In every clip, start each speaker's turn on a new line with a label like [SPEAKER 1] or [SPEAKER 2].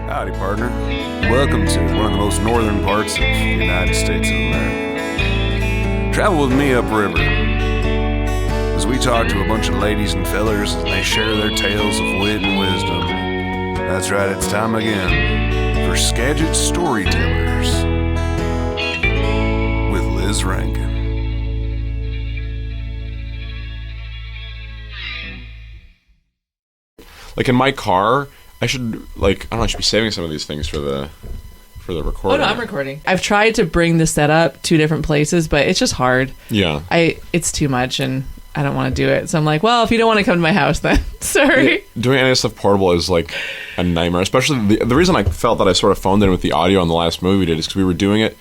[SPEAKER 1] Howdy, partner. Welcome to one of the most northern parts of the United States of America. Travel with me upriver as we talk to a bunch of ladies and fellers and they share their tales of wit and wisdom. That's right, it's time again for Skagit Storytellers with Liz Rankin.
[SPEAKER 2] Like in my car, I should I should be saving some of these things for the recording.
[SPEAKER 3] Oh no, I'm recording. I've tried to bring the setup to different places, but it's just hard.
[SPEAKER 2] Yeah.
[SPEAKER 3] It's too much and I don't want to do it. So I'm like, well, if you don't want to come to my house then sorry.
[SPEAKER 2] Yeah, doing any of this stuff portable is like a nightmare. Especially the reason I felt that I sort of phoned in with the audio on the last movie we did is because we were doing it.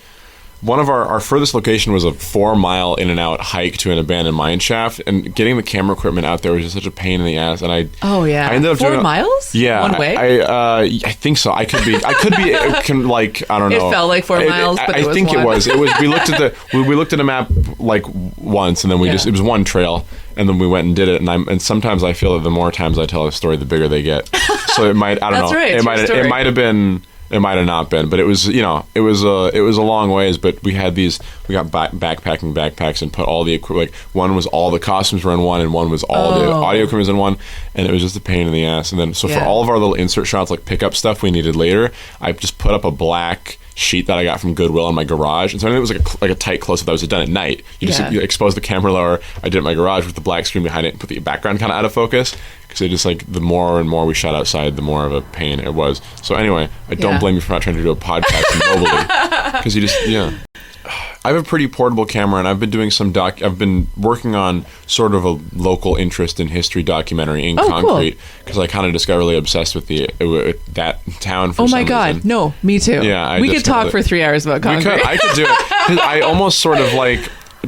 [SPEAKER 2] One of our furthest location was a 4-mile in and out hike to an abandoned mine shaft, and getting the camera equipment out there was just such a pain in the ass. And I ended up
[SPEAKER 3] 4 miles?
[SPEAKER 2] Yeah,
[SPEAKER 3] one way.
[SPEAKER 2] I think so. I could be. I don't know.
[SPEAKER 3] It felt like 4 miles, but
[SPEAKER 2] I think it was. It was. We looked at we looked at a map like once, and then it was one trail, and then we went and did it. And sometimes I feel that the more times I tell a story, the bigger they get. So it might. I don't know.
[SPEAKER 3] Right,
[SPEAKER 2] it might have been. It might have not been, but it was, it was a long ways. But we got backpacks and put all the equipment. Like one was all the costumes were in one, and one was all the audio equipment was in one, and it was just a pain in the ass. And then for all of our little insert shots, like pickup stuff we needed later, I just put up a black sheet that I got from Goodwill in my garage, and so it was like a tight close-up that was done at night. You expose the camera lower. I did it in my garage with the black screen behind it, and put the background kind of out of focus. Because it just the more and more we shot outside, the more of a pain it was. So anyway, I don't blame you for not trying to do a podcast mobily, because I have a pretty portable camera, and I've been doing I've been working on sort of a local interest in history documentary in concrete, because I kind of just got really obsessed with that town. For some
[SPEAKER 3] God,
[SPEAKER 2] reason.
[SPEAKER 3] No, me too.
[SPEAKER 2] Yeah,
[SPEAKER 3] we could talk for 3 hours about concrete.
[SPEAKER 2] I could do it. 'Cause I almost sort of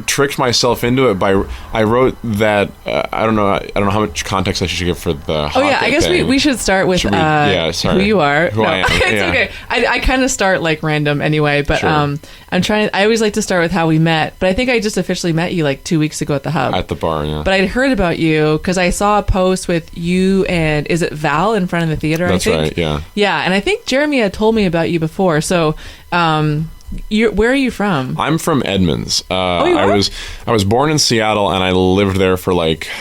[SPEAKER 2] tricked myself into it by I wrote that I don't know how much context I should give for the
[SPEAKER 3] I guess we should start with who you are.
[SPEAKER 2] I am.
[SPEAKER 3] It's okay. I kind of start random anyway, but sure. I always like to start with how we met, but I think I just officially met you 2 weeks ago at the Hub.
[SPEAKER 2] At the bar, yeah.
[SPEAKER 3] But I'd heard about you because I saw a post with you and is it Val in front of the theater?
[SPEAKER 2] That's right, yeah.
[SPEAKER 3] Yeah, and I think Jeremy had told me about you before, so where are you from?
[SPEAKER 2] I'm from Edmonds.
[SPEAKER 3] You are?
[SPEAKER 2] I was born in Seattle, and I lived there for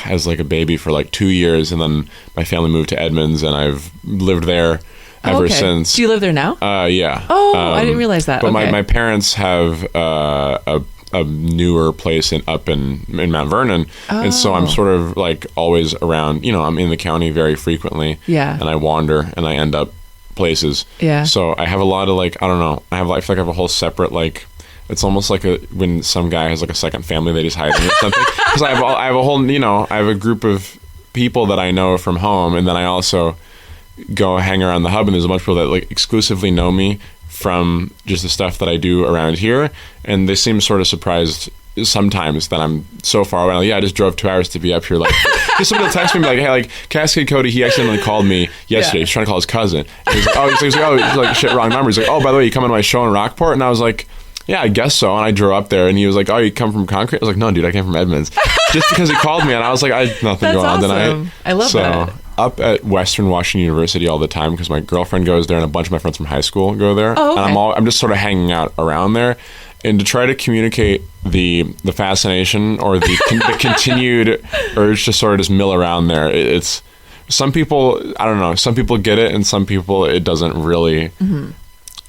[SPEAKER 2] as a baby for 2 years, and then my family moved to Edmonds, and I've lived there ever since.
[SPEAKER 3] Do you live there now?
[SPEAKER 2] Yeah.
[SPEAKER 3] Oh, I didn't realize that.
[SPEAKER 2] But my parents have a newer place up in Mount Vernon, and so I'm sort of always around. I'm in the county very frequently.
[SPEAKER 3] Yeah.
[SPEAKER 2] And I wander, and I end up places.
[SPEAKER 3] Yeah.
[SPEAKER 2] So I have a lot of I don't know. I feel like I have a whole separate it's almost like when some guy has a second family they just hire me or something. Because I have a whole I have a group of people that I know from home, and then I also go hang around the Hub, and there's a bunch of people that exclusively know me from just the stuff that I do around here, and they seem sort of surprised sometimes that I'm so far away. I just drove 2 hours to be up here. Because somebody will text me hey, Cascade Cody, he accidentally called me yesterday. He's trying to call his cousin. And he's shit, wrong number. He's oh, by the way, you coming to my show in Rockport? And I was like, yeah, I guess so. And I drove up there, and he was like, oh, you come from Concrete? I was like, no, dude, I came from Edmonds. Just because he called me, and I was like, I had nothing going on tonight.
[SPEAKER 3] I love that.
[SPEAKER 2] Up at Western Washington University all the time because my girlfriend goes there, and a bunch of my friends from high school go there.
[SPEAKER 3] Oh, okay.
[SPEAKER 2] And I'm just sort of hanging out around there. And to try to communicate the fascination or the continued urge to sort of just mill around there, it's some people, I don't know, some people get it, and some people it doesn't really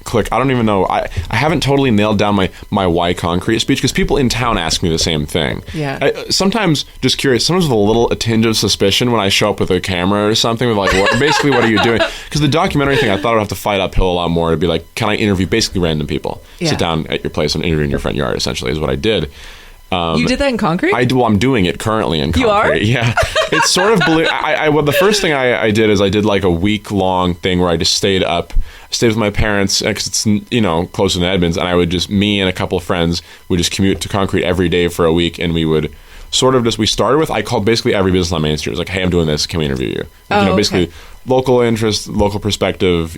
[SPEAKER 2] click. I don't even know. I haven't totally nailed down my why concrete speech, because people in town ask me the same thing.
[SPEAKER 3] Yeah.
[SPEAKER 2] Sometimes just curious, sometimes with a little tinge of suspicion when I show up with a camera or something with basically what are you doing? Because the documentary thing, I thought I would have to fight uphill a lot more to be can I interview basically random people?
[SPEAKER 3] Yeah.
[SPEAKER 2] Sit down at your place and interview in your front yard, essentially, is what I did.
[SPEAKER 3] You did that in concrete?
[SPEAKER 2] I'm doing it currently in concrete. You are? Yeah. It's sort of the first thing I did is I did a week-long thing where I just stayed with my parents, because it's closer than Edmonds, and I would me and a couple of friends would just commute to concrete every day for a week, and we would sort of we started with, I called basically every business on Main Street. It was hey, I'm doing this, can we interview you? Basically local interest, local perspective,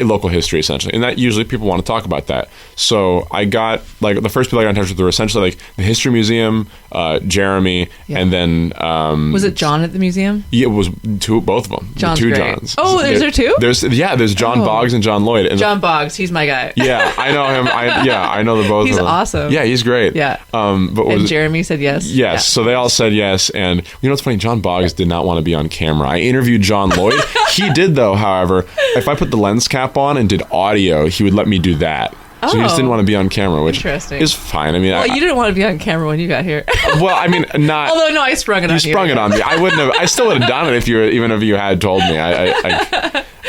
[SPEAKER 2] local history essentially, and that usually people want to talk about that. So I got like the first people I got in touch with were essentially like the History Museum, Jeremy, and then
[SPEAKER 3] was it John at the museum?
[SPEAKER 2] Yeah, it was both of them.
[SPEAKER 3] John's
[SPEAKER 2] two
[SPEAKER 3] great.
[SPEAKER 2] Johns.
[SPEAKER 3] Oh, is there two?
[SPEAKER 2] There's John Boggs and John Lloyd. And
[SPEAKER 3] John Boggs, he's my guy.
[SPEAKER 2] Yeah, I know him. I know the both of them.
[SPEAKER 3] He's awesome.
[SPEAKER 2] Yeah, he's great.
[SPEAKER 3] Yeah.
[SPEAKER 2] And
[SPEAKER 3] Jeremy said yes.
[SPEAKER 2] Yes,
[SPEAKER 3] yeah.
[SPEAKER 2] so they all said yes, and you know what's funny? John Boggs did not want to be on camera. I interviewed John Lloyd. He did though, however. If I put the lens cap on and did audio, he would let me do that. So he just didn't want to be on camera, which is fine. I mean,
[SPEAKER 3] you didn't want to be on camera when you got here.
[SPEAKER 2] Well, I mean, not.
[SPEAKER 3] Although no, I sprung it on you.
[SPEAKER 2] You sprung it on me. I wouldn't have. I still would have done it even if you had told me.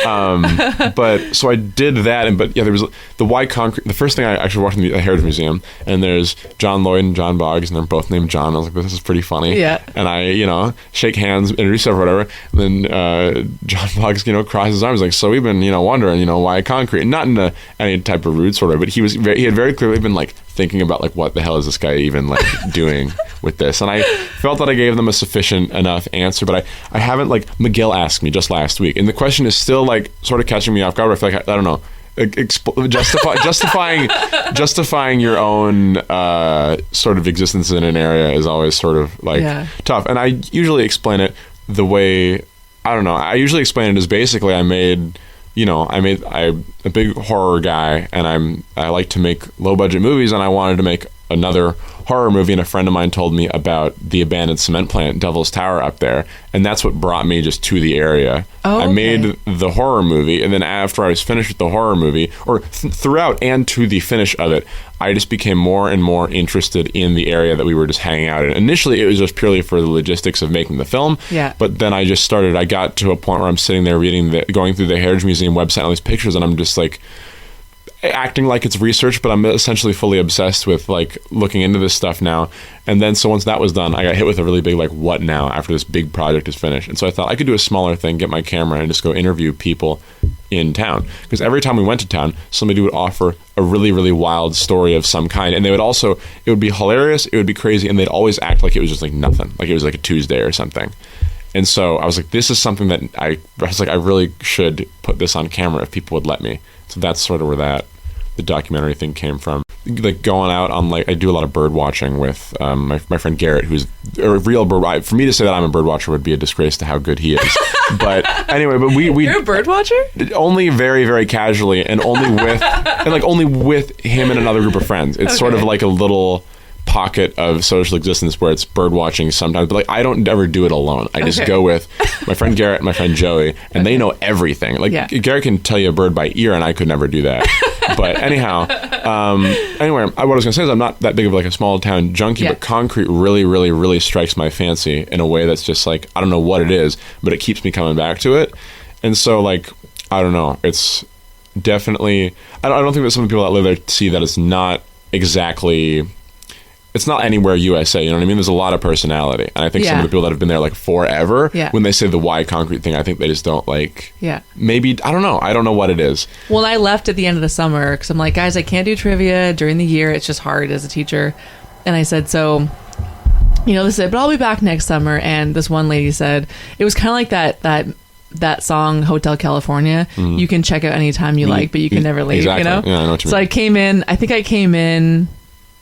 [SPEAKER 2] But so I did that, but yeah, there was the Y concrete. The first thing I actually walked in the Heritage Museum, and there's John Lloyd and John Boggs, and they're both named John. I was like, this is pretty funny.
[SPEAKER 3] Yeah.
[SPEAKER 2] And I, shake hands, introduce myself, or whatever. And then John Boggs, crosses his arms like, so we've been, wondering, why concrete? Not in any type of rude sort of, but he had very clearly been like thinking about like what the hell is this guy even like doing with this, and I felt that I gave them a sufficient enough answer, but I haven't, like, Miguel asked me just last week, and the question is still like sort of catching me off guard. I feel like I don't know, justifying your own sort of existence in an area is always sort of like tough, and I usually explain it the way I usually explain it as basically I'm a big horror guy, and I like to make low budget movies, and I wanted to make another horror movie, and a friend of mine told me about the abandoned cement plant, Devil's Tower, up there, and that's what brought me just to the area.
[SPEAKER 3] Oh, okay.
[SPEAKER 2] I made the horror movie, and then after I was finished with the horror movie, or throughout and to the finish of it, I just became more and more interested in the area that we were just hanging out in. Initially, it was just purely for the logistics of making the film, but then I got to a point where I'm sitting there going through the Heritage Museum website and all these pictures, and I'm just like, acting like it's research, but I'm essentially fully obsessed with like looking into this stuff now. And then so once that was done, I got hit with a really big like, what now, after this big project is finished. And so I thought I could do a smaller thing, get my camera and just go interview people in town, because every time we went to town, somebody would offer a really, really wild story of some kind, and it would be hilarious, it would be crazy, and they'd always act like it was just like nothing, like it was like a Tuesday or something. And so I was like, this is something that I really should put this on camera if people would let me. So that's sort of where the documentary thing came from. Like going out on, like, I do a lot of bird watching with my friend Garrett, who's a real bird. For me to say that I'm a bird watcher would be a disgrace to how good he is. But anyway, we
[SPEAKER 3] You're a bird watcher?
[SPEAKER 2] Only very, very casually, and only with him and another group of friends. It's sort of like a little pocket of social existence where it's bird watching sometimes, but like I don't ever do it alone. I just go with my friend Garrett and my friend Joey, and they know everything. Like Garrett can tell you a bird by ear, and I could never do that. But anyhow, anyway, what I was gonna say is I'm not that big of like a small town junkie, but concrete really, really, really strikes my fancy in a way that's just like, I don't know what it is, but it keeps me coming back to it. And so, like, I don't know, it's definitely, I don't think that some of the people that live there see that it's not exactly, it's not anywhere USA, you know what I mean? There's a lot of personality. And I think some of the people that have been there like forever, when they say the Y concrete thing, I think they just don't like, maybe, I don't know. I don't know what it is.
[SPEAKER 3] Well, I left at the end of the summer because I'm like, guys, I can't do trivia during the year. It's just hard as a teacher. And I said, they said, but I'll be back next summer. And this one lady said, it was kind of like that song Hotel California. You can check out anytime you like, but you can never leave,
[SPEAKER 2] exactly.
[SPEAKER 3] you know?
[SPEAKER 2] Yeah, I know what you mean.
[SPEAKER 3] So I came in,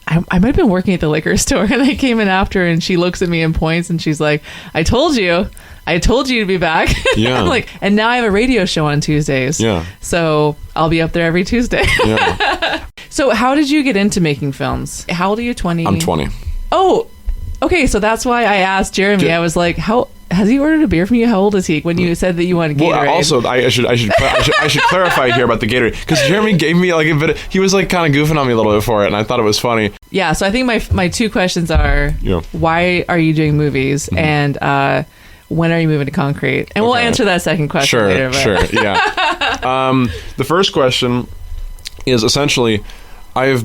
[SPEAKER 3] I might have been working at the liquor store, and I came in after, and she looks at me and points, and she's like, I told you to be back. Yeah. I'm like, and now I have a radio show on Tuesdays. Yeah. So I'll be up there every Tuesday. Yeah. So how did you get into making films? How old are you? 20?
[SPEAKER 2] I'm 20.
[SPEAKER 3] Oh, okay. So that's why I asked Jeremy. I was like, how has he ordered a beer from you? How old is he? When you said that you wanted Gatorade.
[SPEAKER 2] Well, also, I should clarify here about the Gatorade, because Jeremy gave me like a bit. He was like kind of goofing on me a little bit for it, and I thought it was funny.
[SPEAKER 3] Yeah. So I think my two questions are: why are you doing movies, and when are you moving to concrete? And we'll answer that second question later.
[SPEAKER 2] Sure. Yeah. The first question is essentially, I've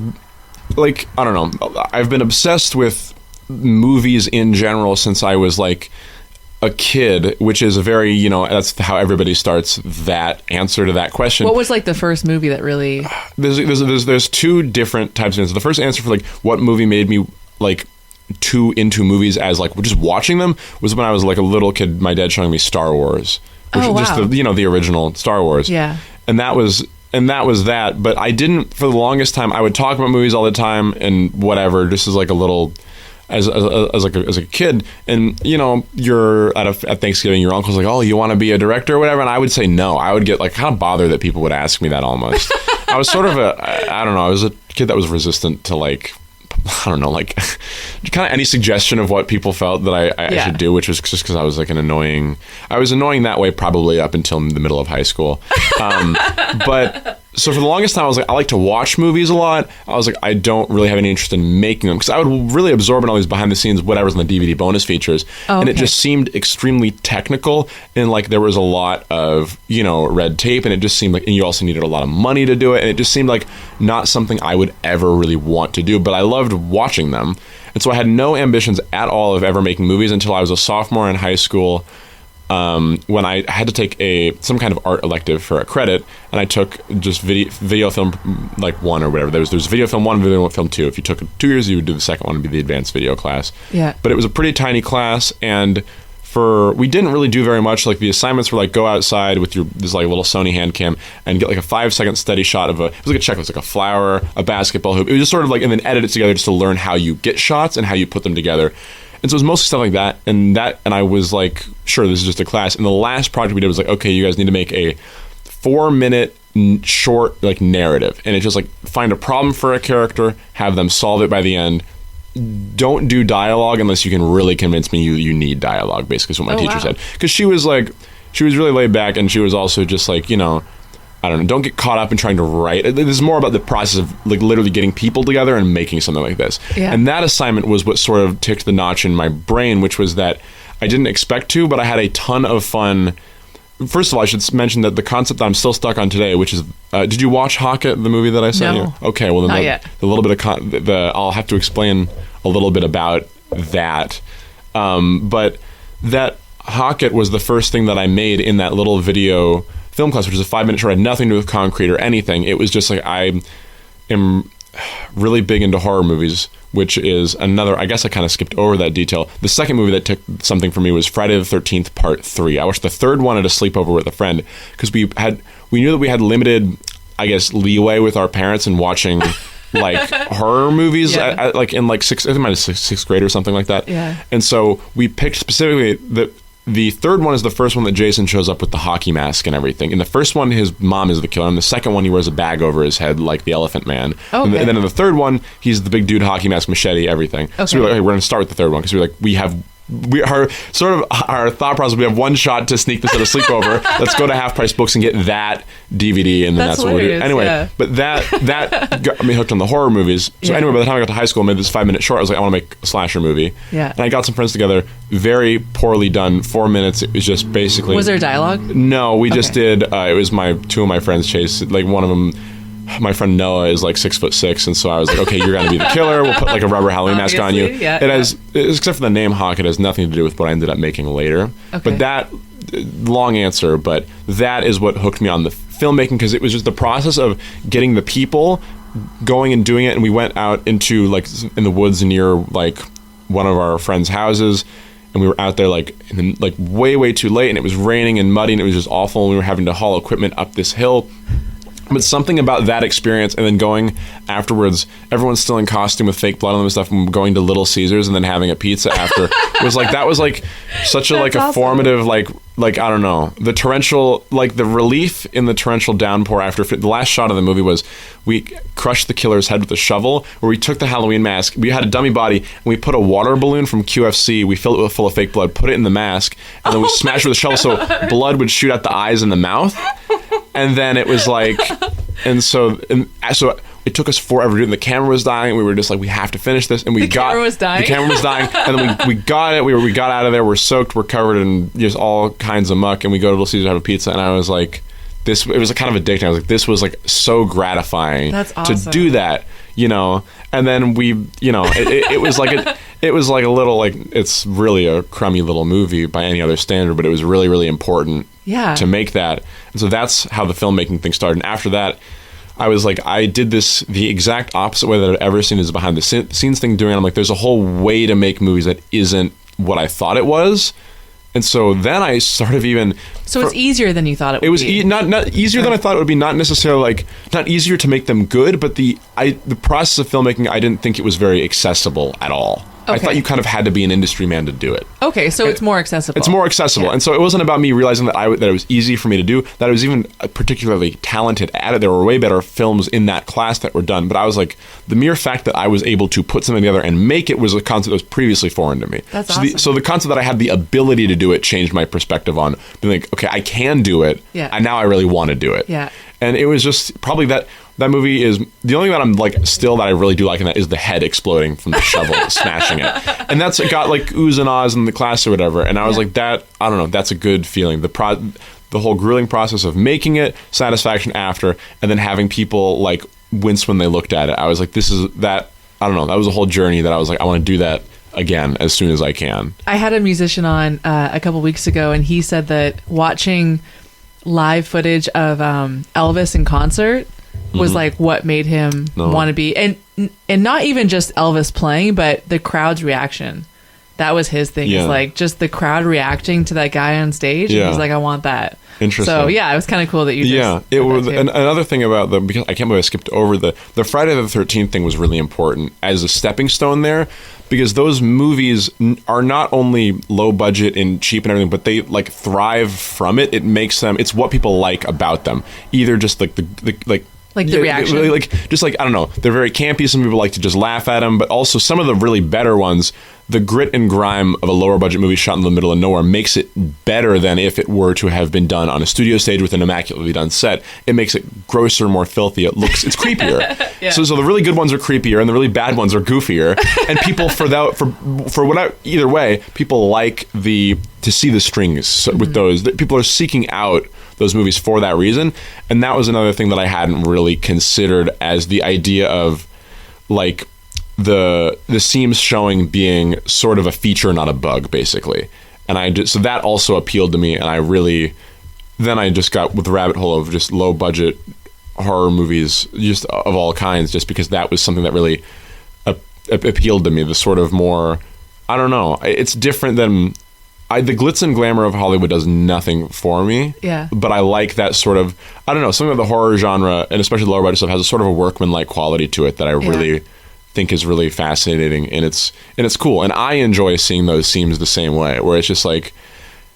[SPEAKER 2] been obsessed with movies in general since I was like a kid, which is a very, that's how everybody starts that answer to that question.
[SPEAKER 3] What was like the first movie that really...
[SPEAKER 2] There's two different types of answers. The first answer for like what movie made me like too into movies as like just watching them was when I was like a little kid, my dad showing me Star Wars which
[SPEAKER 3] Oh,
[SPEAKER 2] is just
[SPEAKER 3] wow.
[SPEAKER 2] the original Star Wars.
[SPEAKER 3] Yeah.
[SPEAKER 2] And that was that. But I didn't, for the longest time, I would talk about movies all the time and whatever, just as like a little, as a kid. And you're at Thanksgiving, your uncle's like, oh, you want to be a director or whatever, and I would say no. I would get like kind of bothered that people would ask me that almost. I was sort of I don't know, I was a kid that was resistant to like, I don't know, like kind of any suggestion of what people felt that I should do, which was just because I was like I was annoying that way probably up until the middle of high school. But so for the longest time, I was like, I like to watch movies a lot. I was like, I don't really have any interest in making them because I would really absorb in all these behind the scenes, whatever's in the DVD bonus features.
[SPEAKER 3] Oh,
[SPEAKER 2] and it just seemed extremely technical. And like there was a lot of, red tape. And it just seemed like, and you also needed a lot of money to do it. And it just seemed like not something I would ever really want to do. But I loved watching them. And so I had no ambitions at all of ever making movies until I was a sophomore in high school. When I had to take some kind of art elective for a credit, and I took just video film like 1 or whatever. There's video film 1, video film 2. If you took 2 years, you would do the second one and be the advanced video class.
[SPEAKER 3] Yeah.
[SPEAKER 2] But it was a pretty tiny class, and we didn't really do very much. Like the assignments were like go outside with this like little Sony hand cam and get like a 5-second steady shot of it was like a checklist, like a flower, a basketball hoop. It was just sort of like, and then edit it together just to learn how you get shots and how you put them together. And so it was mostly stuff like that, and I was like, sure, this is just a class. And the last project we did was like, okay, you guys need to make a 4-minute short like narrative, and it's just like find a problem for a character, have them solve it by the end. Don't do dialogue unless you can really convince me you need dialogue. Basically, is what my teacher said, because she was really laid back, and she was also just like, I don't know, don't get caught up in trying to write. This is more about the process of like literally getting people together and making something like this.
[SPEAKER 3] Yeah.
[SPEAKER 2] And that assignment was what sort of ticked the notch in my brain, which was that I didn't expect to, but I had a ton of fun. First of all, I should mention that the concept that I'm still stuck on today, which is, did you watch Hocket, the movie that I sent you? Okay, well, then
[SPEAKER 3] not yet.
[SPEAKER 2] The little bit of I'll have to explain a little bit about that. But that Hocket was the first thing that I made in that little video film class, which is a 5-minute short, had nothing to do with concrete or anything. It was just like, I am really big into horror movies, which is another, I guess I kind of skipped over that detail. The second movie that took something from me was Friday the 13th Part 3. I watched the third one at a sleepover with a friend because we knew that we had limited, I guess, leeway with our parents in watching like horror movies, like in like sixth grade or something like that.
[SPEAKER 3] Yeah.
[SPEAKER 2] And so we picked specifically the third one is the first one that Jason shows up with the hockey mask and everything. In the first one, his mom is the killer. In the second one, he wears a bag over his head like the Elephant Man.
[SPEAKER 3] Okay.
[SPEAKER 2] And then in the third one, he's the big dude, hockey mask, machete, everything. Okay. So we're like, hey, we're going to start with the third one because our thought process, we have one shot to sneak this at a sleepover. Let's go to Half Price Books and get that DVD, and then that's what we're doing. Anyway, yeah. But that got me hooked on the horror movies. So anyway, by the time I got to high school, I made this 5-minute short. I was like, I want to make a slasher movie. Yeah. And I got some friends together. Very poorly done. 4 minutes. It was just basically.
[SPEAKER 3] Was there dialogue?
[SPEAKER 2] No, we just did. It was two of my friends chase. Like one of them. My friend Noah is like 6'6", and so I was like, okay, you're gonna be the killer. We'll put like a rubber Halloween mask on you.
[SPEAKER 3] Yeah,
[SPEAKER 2] it has, except for the name Hawk, it has nothing to do with what I ended up making later. Okay. But that, long answer, but that is what hooked me on the filmmaking, because it was just the process of getting the people going and doing it. And we went out into like in the woods near like one of our friends' houses, and we were out there like way too late, and it was raining and muddy, and it was just awful. And we were having to haul equipment up this hill. But something about that experience, and then going afterwards, everyone's still in costume with fake blood on them and stuff, and going to Little Caesars and then having a pizza after was like, that was like such a like a awesome. Formative like I don't know, the torrential, like the relief in the torrential downpour after the last shot of the movie was we crushed the killer's head with a shovel, where we took the Halloween mask, we had a dummy body, and we put a water balloon from QFC, we filled it full of fake blood, put it in the mask, and then we smashed it with a shovel so blood would shoot out the eyes and the mouth. And then it was like, so it took us forever to do it. And the camera was dying. And we were just like, we have to finish this. And the camera was dying. And then we got it. We got out of there. We're soaked. We're covered in just all kinds of muck. And we go to Little Caesars to have a pizza. And I was like, it was a kind of addicting. I was like, this was like so gratifying. That's awesome. To do that, And then it was like it was like a little, like, it's really a crummy little movie by any other standard, but it was really, really important to make that. And so that's how the filmmaking thing started. And after that, I was like, I did this the exact opposite way that I've ever seen, is behind the scenes thing doing it. I'm like, there's a whole way to make movies that isn't what I thought it was. And so then I sort of even...
[SPEAKER 3] So it's easier than you thought it would be.
[SPEAKER 2] It was not easier than I thought it would be, not necessarily like... Not easier to make them good, but the process of filmmaking, I didn't think it was very accessible at all. Okay. I thought you kind of had to be an industry man to do it.
[SPEAKER 3] Okay, so it's more accessible.
[SPEAKER 2] It's more accessible. Yeah. And so it wasn't about me realizing that it was easy for me to do, that I was even particularly talented at it. There were way better films in that class that were done. But I was like, the mere fact that I was able to put something together and make it was a concept that was previously foreign to me.
[SPEAKER 3] That's awesome.
[SPEAKER 2] So the concept that I had the ability to do it changed my perspective on being like, okay, I can do it.
[SPEAKER 3] Yeah.
[SPEAKER 2] And now I really want to do it.
[SPEAKER 3] Yeah.
[SPEAKER 2] And it was just probably that movie is the only thing that I'm like still that I really do like in that is the head exploding from the shovel smashing it, and that's got like oohs and ahs in the class or whatever. And I was like, that I don't know, that's a good feeling. The whole grueling process of making it, satisfaction after, and then having people like wince when they looked at it. I was like, this is that. I don't know. That was a whole journey that I was like, I want to do that again as soon as I can. I
[SPEAKER 3] had a musician on a couple weeks ago, and he said that watching live footage of Elvis in concert was like what made him want to be, and not even just Elvis playing, but the crowd's reaction. That was his thing. It's like just the crowd reacting to that guy on stage. And he's like, I want that.
[SPEAKER 2] Interesting.
[SPEAKER 3] So yeah, it was kind of cool that you.
[SPEAKER 2] It was another thing about because I can't believe I skipped over the Friday the 13th thing was really important as a stepping stone there, because those movies are not only low budget and cheap and everything, but they like thrive from it. It makes them. It's what people like about them. Either just like the reaction. Like, just like, I don't know, they're very campy. Some people like to just laugh at them, but also some of the really better ones, the grit and grime of a lower budget movie shot in the middle of nowhere makes it better than if it were to have been done on a studio stage with an immaculately done set. It makes it grosser, more filthy. It's creepier. So the really good ones are creepier and the really bad ones are goofier. And people either way, people like to see the strings with those. People are seeking out those movies for that reason. And that was another thing that I hadn't really considered, as the idea of like the seams showing being sort of a feature, not a bug, basically. And so that also appealed to me, and then I just got with the rabbit hole of just low budget horror movies, just of all kinds, just because that was something that really appealed to me. The sort of more, I don't know, it's different than the glitz and glamour of Hollywood does nothing for me. Yeah. But I like that sort of, I don't know, something of the horror genre, and especially the lower budget stuff, has a sort of a workman-like quality to it that I really think is really fascinating, and it's cool. And I enjoy seeing those seams the same way, where it's just like,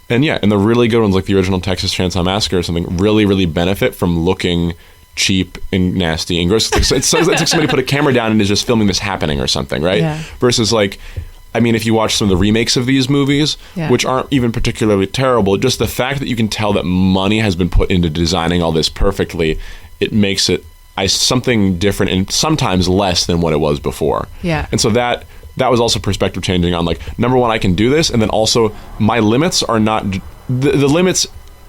[SPEAKER 2] and the really good ones like the original Texas Chainsaw Massacre or something really, really benefit from looking cheap and nasty and gross. It's like somebody put a camera down and is just filming this happening or something, right? Yeah. Versus like, I mean, if you watch some of the remakes of these movies, which aren't even particularly terrible, just the fact that you can tell that money has been put into designing all this perfectly, it makes it something different and sometimes less than what it was before. Yeah. And so that was also perspective changing on like, number one, I can do this, and then also my limits are not the limits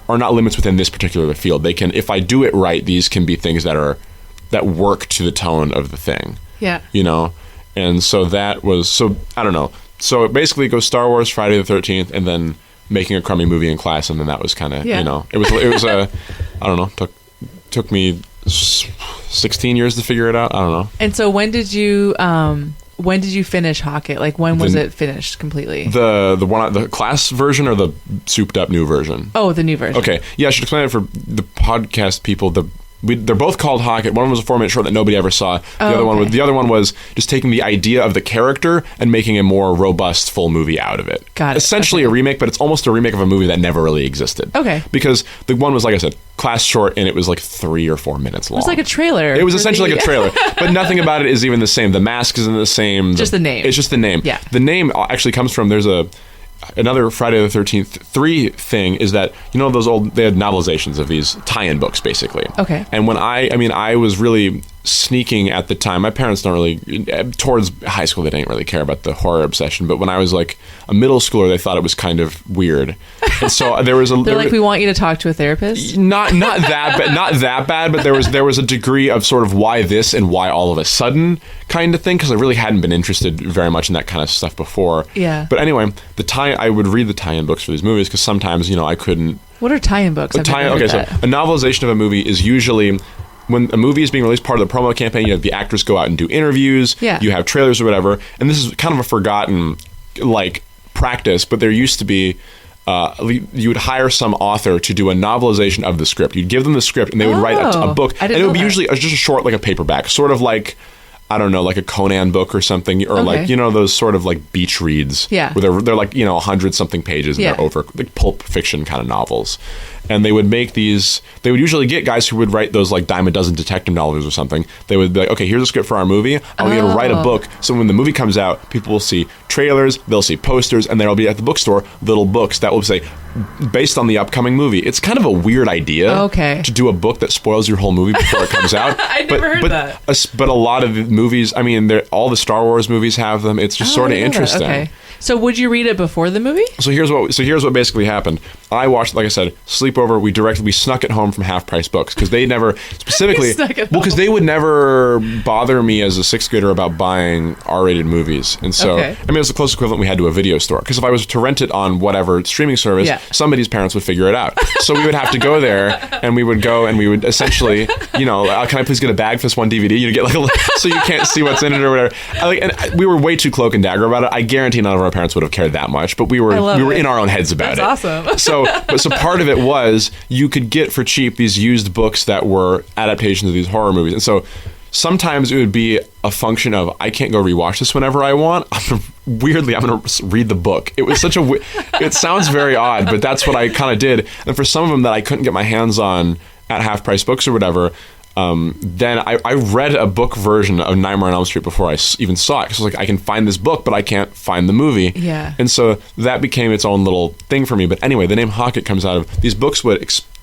[SPEAKER 2] are not limits within this particular field. They can, if I do it right, these can be things that work to the tone of the thing. Yeah. You know? And so that was, so I don't know. So it basically goes Star Wars, Friday the 13th, and then making a crummy movie in class, and then that was kind of, you know, it was a, I don't know, took me 16 years to figure it out. I don't know. And so when did you finish Hawkett? Like, when was it finished completely? The class version or the souped up new version? Oh, the new version. Okay. Yeah, I should explain it for the podcast people. They're both called Hawkett. One was a 4-minute short that nobody ever saw. The other one was just taking the idea of the character and making a more robust full movie out of it. Got it. Essentially a remake, but it's almost a remake of a movie that never really existed. Okay. Because the one was, like I said, class short, and it was like 3 or 4 minutes long. It was like a trailer. It was essentially like a trailer, but nothing about it is even the same. The mask isn't the same. Just the name. It's just the name. Yeah. The name actually comes from, there's another Friday the 13th 3 thing is that, you know, they had novelizations of these tie-in books, basically. Okay. And when I was really sneaking at the time. My parents don't really, towards high school, they didn't really care about the horror obsession. But when I was like a middle schooler, they thought it was kind of weird. And so there was we want you to talk to a therapist. Not that bad, but there was a degree of sort of why this and why all of a sudden kind of thing, because I really hadn't been interested very much in that kind of stuff before. Yeah. But anyway, I would read the tie-in books for these movies because sometimes, I couldn't. What are tie-in books? So a novelization of a movie is usually when a movie is being released, part of the promo campaign. You have the actors go out and do interviews. Yeah. You have trailers or whatever. And this is kind of a forgotten practice, but there used to be you would hire some author to do a novelization of the script. You'd give them the script, and they would write a book, and it would be usually just a short, like a paperback, sort of like, I don't know, like a Conan book or something, or like, you know, those sort of like beach reads,
[SPEAKER 3] yeah,
[SPEAKER 2] where they're like, you know, 100-something pages, and they're over, like pulp fiction kind of novels. And they would make these, they would usually get guys who would write those like dime a dozen detective novels or something. They would be like, okay, here's a script for our movie. I'm going to write a book. So when the movie comes out, people will see trailers, they'll see posters, and there'll be at the bookstore little books that will say, based on the upcoming movie. It's kind of a weird idea to do a book that spoils your whole movie before it comes out.
[SPEAKER 3] I never heard that.
[SPEAKER 2] But a lot of the movies, I mean, all the Star Wars movies have them. It's just sort of interesting.
[SPEAKER 3] Okay. So would you read it before the movie?
[SPEAKER 2] So here's what basically happened. I watched, like I said, sleepover. We snuck it home from Half Price Books because they never specifically because they would never bother me as a sixth grader about buying R-rated movies. And so I mean, it's the closest equivalent we had to a video store, because if I was to rent it on whatever streaming service, somebody's parents would figure it out. So we would have to go there, and we would go and we would essentially, you know, can I please get a bag for this one DVD? You get like so you can't see what's in it or whatever. And we were way too cloak and dagger about it. I guarantee none of our parents would have cared that much, but we were in our own heads about
[SPEAKER 3] That's
[SPEAKER 2] it.
[SPEAKER 3] Awesome.
[SPEAKER 2] So part of it was you could get for cheap these used books that were adaptations of these horror movies, and so sometimes it would be a function of, I can't go rewatch this whenever I want. Weirdly, I'm going to read the book. It was it sounds very odd, but that's what I kind of did. And for some of them that I couldn't get my hands on at Half Price Books or whatever, then I read a book version of Nightmare on Elm Street before I even saw it. Because I was like, I can find this book, but I can't find the movie.
[SPEAKER 3] Yeah.
[SPEAKER 2] And so that became its own little thing for me. But anyway, the name Hocket comes out of these books.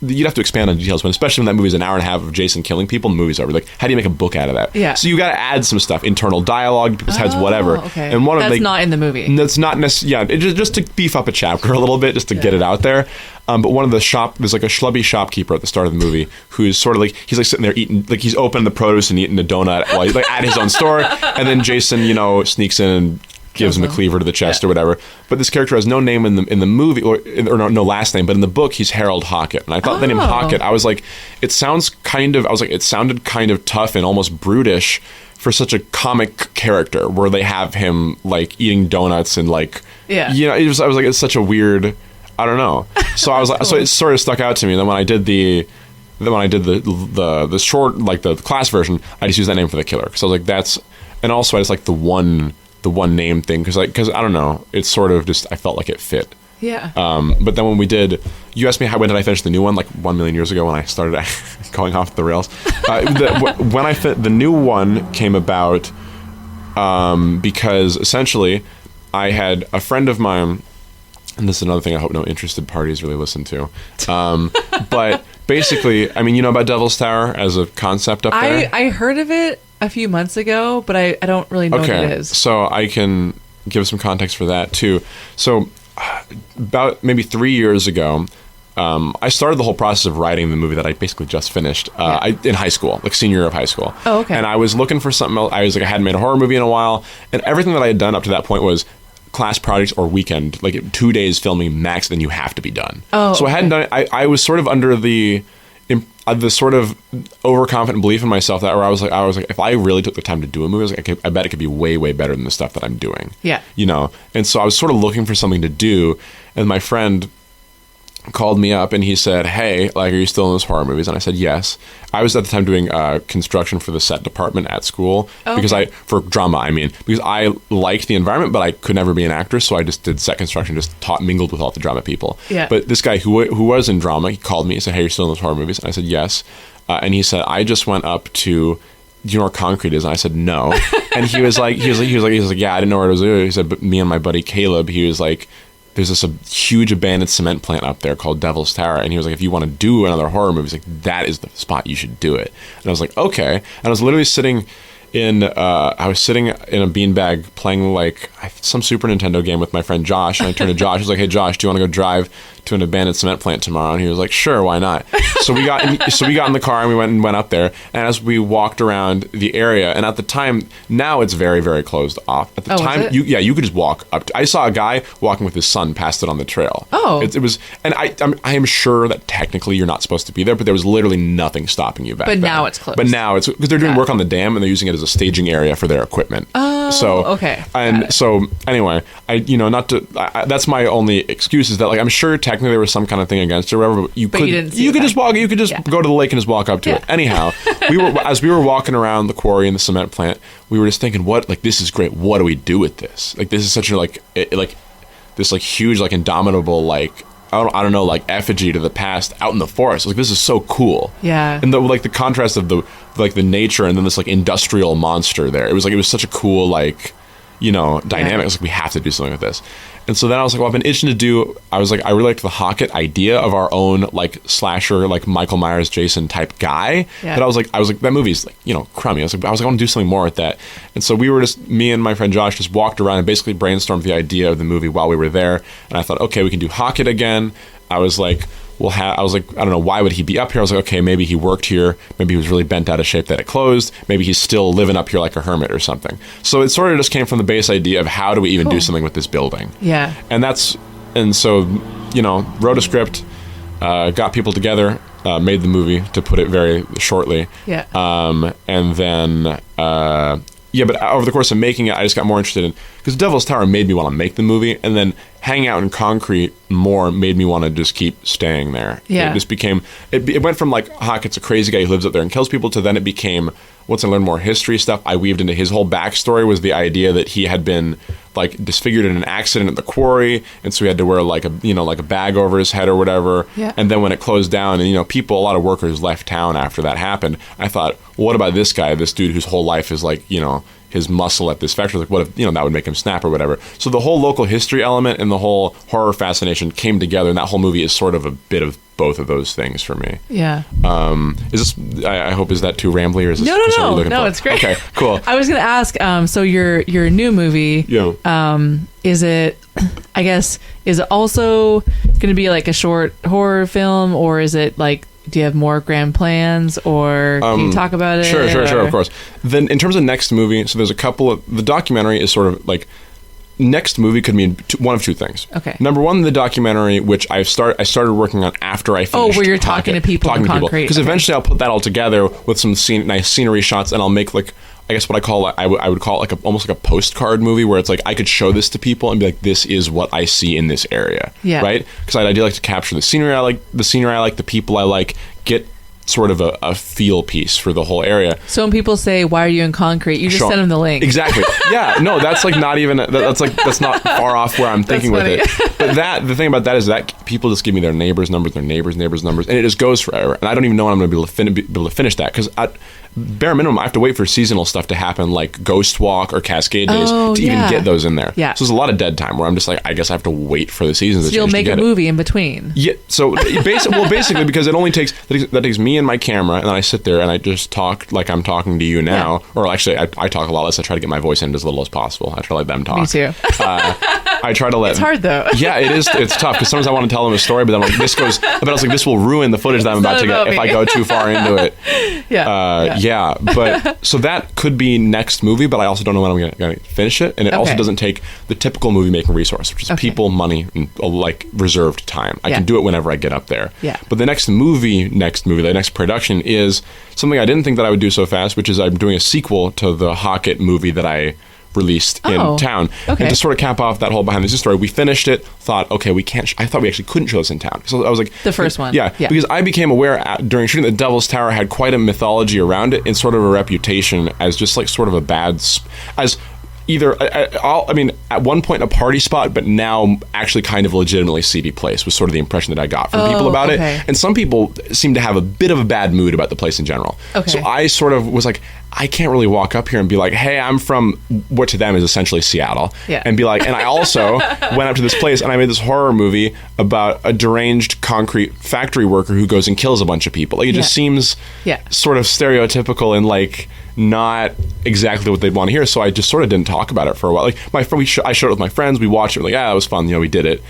[SPEAKER 2] You'd have to expand on details, but especially when that movie's an hour and a half of Jason killing people, and the movie's over. Like, how do you make a book out of that?
[SPEAKER 3] Yeah.
[SPEAKER 2] So you got to add some stuff, internal dialogue, people's heads, whatever.
[SPEAKER 3] Okay.
[SPEAKER 2] And
[SPEAKER 3] that's not in the movie.
[SPEAKER 2] That's not necessarily. Yeah, just to beef up a chapter a little bit, just to get it out there. But one of there's like a schlubby shopkeeper at the start of the movie who's sort of like, he's like sitting there eating, like he's opening the produce and eating a donut while he's like at his own store, and then Jason, you know, sneaks in and gives him a cleaver to the chest or whatever. But this character has no name in the movie, or no last name, but in the book he's Harold Hocket. And I thought the name Hocket, I was like, it sounded kind of tough and almost brutish for such a comic character, where they have him like eating donuts and like, you know, I was like, it's such a weird, I don't know. So I was like, so it sort of stuck out to me. And then when I did the short, like the class version, I just used that name for the killer, because I was like, that's, and also I just like the one name thing, because I don't know, it's sort of just, I felt like it fit.
[SPEAKER 3] Yeah.
[SPEAKER 2] But then when you asked me when did I finish the new one, like 1 million years ago when I started going off the rails. The new one came about because essentially I had a friend of mine, and this is another thing I hope no interested parties really listen to. But basically, I mean, you know about Devil's Tower as a concept up there?
[SPEAKER 3] I heard of it a few months ago, but I don't really know what it is.
[SPEAKER 2] So I can give some context for that too. So about maybe 3 years ago, I started the whole process of writing the movie that I basically just finished in high school, like senior year of high school.
[SPEAKER 3] Oh, okay.
[SPEAKER 2] And I was looking for something else. I was like, I hadn't made a horror movie in a while, and everything that I had done up to that point was class projects or weekend, like 2 days filming max, then you have to be done. So I hadn't done it. I was sort of under the sort of overconfident belief in myself that, where I was like, if I really took the time to do a movie, I was like, I bet it could be way, way better than the stuff that I'm doing.
[SPEAKER 3] Yeah.
[SPEAKER 2] You know? And so I was sort of looking for something to do, and my friend called me up and he said, hey, like, are you still in those horror movies? And I said, yes. I was at the time doing construction for the set department at school, for drama, because I liked the environment, but I could never be an actor. So I just did set construction, just mingled with all the drama people.
[SPEAKER 3] Yeah.
[SPEAKER 2] But this guy who was in drama, he called me and said, hey, you're still in those horror movies? And I said, yes. And he said, I just went up to, do you know where Concrete is? And I said, no. And he was like, yeah, I didn't know where it was. He said, but me and my buddy Caleb, he was like, there's this huge abandoned cement plant up there called Devil's Tower. And he was like, if you want to do another horror movie, he's like, that is the spot, you should do it. And I was like, okay. And I was literally sitting in a beanbag playing like some Super Nintendo game with my friend Josh. And I turned to Josh, I was like, hey Josh, do you want to go drive to an abandoned cement plant tomorrow?" And he was like, "Sure, why not?" So we got in the car and we went up there. And as we walked around the area, and at the time, now it's very, very closed off. At the time, you could just walk up. I saw a guy walking with his son past it on the trail.
[SPEAKER 3] Oh,
[SPEAKER 2] it was, and I am sure that technically you're not supposed to be there, but there was literally nothing stopping you back then.
[SPEAKER 3] But now it's closed.
[SPEAKER 2] But now it's because they're doing work on the dam and they're using it as a staging area for their equipment.
[SPEAKER 3] Oh,
[SPEAKER 2] so
[SPEAKER 3] okay.
[SPEAKER 2] And so anyway, that's my only excuse is that like I'm sure technically there was some kind of thing against it or whatever, but you could just walk, you could just go to the lake and just walk up to it. Anyhow, as we were walking around the quarry and the cement plant, we were just thinking, this is great. What do we do with this? Like, this is such a this like huge, like indomitable, like I don't know, like effigy to the past out in the forest. Like, this is so cool.
[SPEAKER 3] Yeah.
[SPEAKER 2] And the contrast of the nature and then this like industrial monster there. It was such a cool dynamic.
[SPEAKER 3] Yeah.
[SPEAKER 2] It's like, we have to do something with this. And so then I was like, well, I've been itching to do. I was like, I really liked the Hocket idea of our own like slasher, like Michael Myers, Jason type guy. Yeah. But I was like, that movie's like, crummy. I was like, I want to do something more with that. And so me and my friend Josh just walked around and basically brainstormed the idea of the movie while we were there. And I thought, okay, we can do Hocket again. I was like, I don't know, why would he be up here? I was like, okay, maybe he worked here. Maybe he was really bent out of shape that it closed. Maybe he's still living up here like a hermit or something. So it sort of just came from the base idea of how do we even do something with this building?
[SPEAKER 3] Yeah.
[SPEAKER 2] And so, wrote a script, got people together, made the movie, to put it very shortly.
[SPEAKER 3] Yeah.
[SPEAKER 2] And then, but over the course of making it, I just got more interested in, because Devil's Tower made me want to make the movie, and then hanging out in concrete more made me want to just keep staying there.
[SPEAKER 3] Yeah.
[SPEAKER 2] It just became, it went from like, Hockett's a crazy guy who lives up there and kills people, to then it became, once I learned more history stuff, I weaved into his whole backstory was the idea that he had been like disfigured in an accident at the quarry, and so he had to wear like a bag over his head or whatever.
[SPEAKER 3] Yeah.
[SPEAKER 2] And then when it closed down, and a lot of workers left town after that happened, I thought, well, what about this guy, this dude whose whole life is like, his muscle at this factory? Like, what if that would make him snap or whatever? So the whole local history element and the whole horror fascination came together, and that whole movie is sort of a bit of both of those things for me.
[SPEAKER 3] Yeah.
[SPEAKER 2] Is this? I hope, is that too rambly, or is this?
[SPEAKER 3] No, it's great.
[SPEAKER 2] Okay, cool.
[SPEAKER 3] I was gonna ask. So your new movie.
[SPEAKER 2] Yeah.
[SPEAKER 3] Is it? I guess, is it also going to be like a short horror film, or is it like? Do you have more grand plans, or can you talk about it?
[SPEAKER 2] Sure, of course. Then in terms of next movie, so there's a couple of, the documentary is sort of like, next movie could mean one of two things.
[SPEAKER 3] Okay.
[SPEAKER 2] Number one, the documentary, which I started working on after I finished.
[SPEAKER 3] Oh, where you're talking to people in concrete.
[SPEAKER 2] Because eventually I'll put that all together with some nice scenery shots, and I'll make like, I guess what I would call it like almost like a postcard movie, where it's like I could show this to people and be like, this is what I see in this area.
[SPEAKER 3] Yeah.
[SPEAKER 2] Right? Because I do like to capture the scenery I like, the people I like, get sort of a feel piece for the whole area.
[SPEAKER 3] So when people say, why are you in concrete? You just send them the link.
[SPEAKER 2] Exactly. Yeah. No, that's like not even, that's not far off where I'm thinking with it. But the thing about that is that people just give me their neighbors' numbers, and it just goes forever. And I don't even know when I'm going to be able to finish that, because bare minimum, I have to wait for seasonal stuff to happen, like Ghost Walk or Cascade Days, to even get those in there.
[SPEAKER 3] Yeah.
[SPEAKER 2] So there's a lot of dead time where I'm just like, I guess I have to wait for the seasons to change.
[SPEAKER 3] You'll make a movie in between.
[SPEAKER 2] Yeah. So basically, because it only takes me and my camera, and then I sit there and I just talk like I'm talking to you now. Yeah. Or actually, I talk a lot less. I try to get my voice in as little as possible. I try to let them talk.
[SPEAKER 3] Me too.
[SPEAKER 2] I try to let.
[SPEAKER 3] It's hard though.
[SPEAKER 2] Yeah, it is. It's tough, because sometimes I want to tell them a story, but then I'm like, but I was like, this will ruin the footage that I'm about to get if I go too far into it. Yeah. But so that could be next movie, but I also don't know when I'm going to finish it, and it also doesn't take the typical movie making resource, which is people, money, and like reserved time. I can do it whenever I get up there.
[SPEAKER 3] Yeah.
[SPEAKER 2] But the next movie, the next production is something I didn't think that I would do so fast, which is I'm doing a sequel to the Hocket movie that I released in town.
[SPEAKER 3] Okay.
[SPEAKER 2] And to sort of cap off that whole behind the scenes story, we finished it, thought, okay, we can't, I thought we actually couldn't show this in town. So I was like...
[SPEAKER 3] The first one.
[SPEAKER 2] Yeah, because I became aware during shooting that Devil's Tower had quite a mythology around it, and sort of a reputation as just like sort of a bad... as either, I mean, at one point a party spot, but now actually kind of legitimately seedy place was sort of the impression that I got from people about it. And some people seem to have a bit of a bad mood about the place in general.
[SPEAKER 3] Okay.
[SPEAKER 2] So I sort of was like, I can't really walk up here and be like, hey, I'm from what to them is essentially Seattle.
[SPEAKER 3] Yeah.
[SPEAKER 2] And be like, and I also went up to this place and I made this horror movie about a deranged concrete factory worker who goes and kills a bunch of people. Like, it just seems sort of stereotypical and like not exactly what they'd want to hear. So I just sort of didn't talk about it for a while. Like my friend, I showed it with my friends. We watched it. We're like, that was fun. We did it.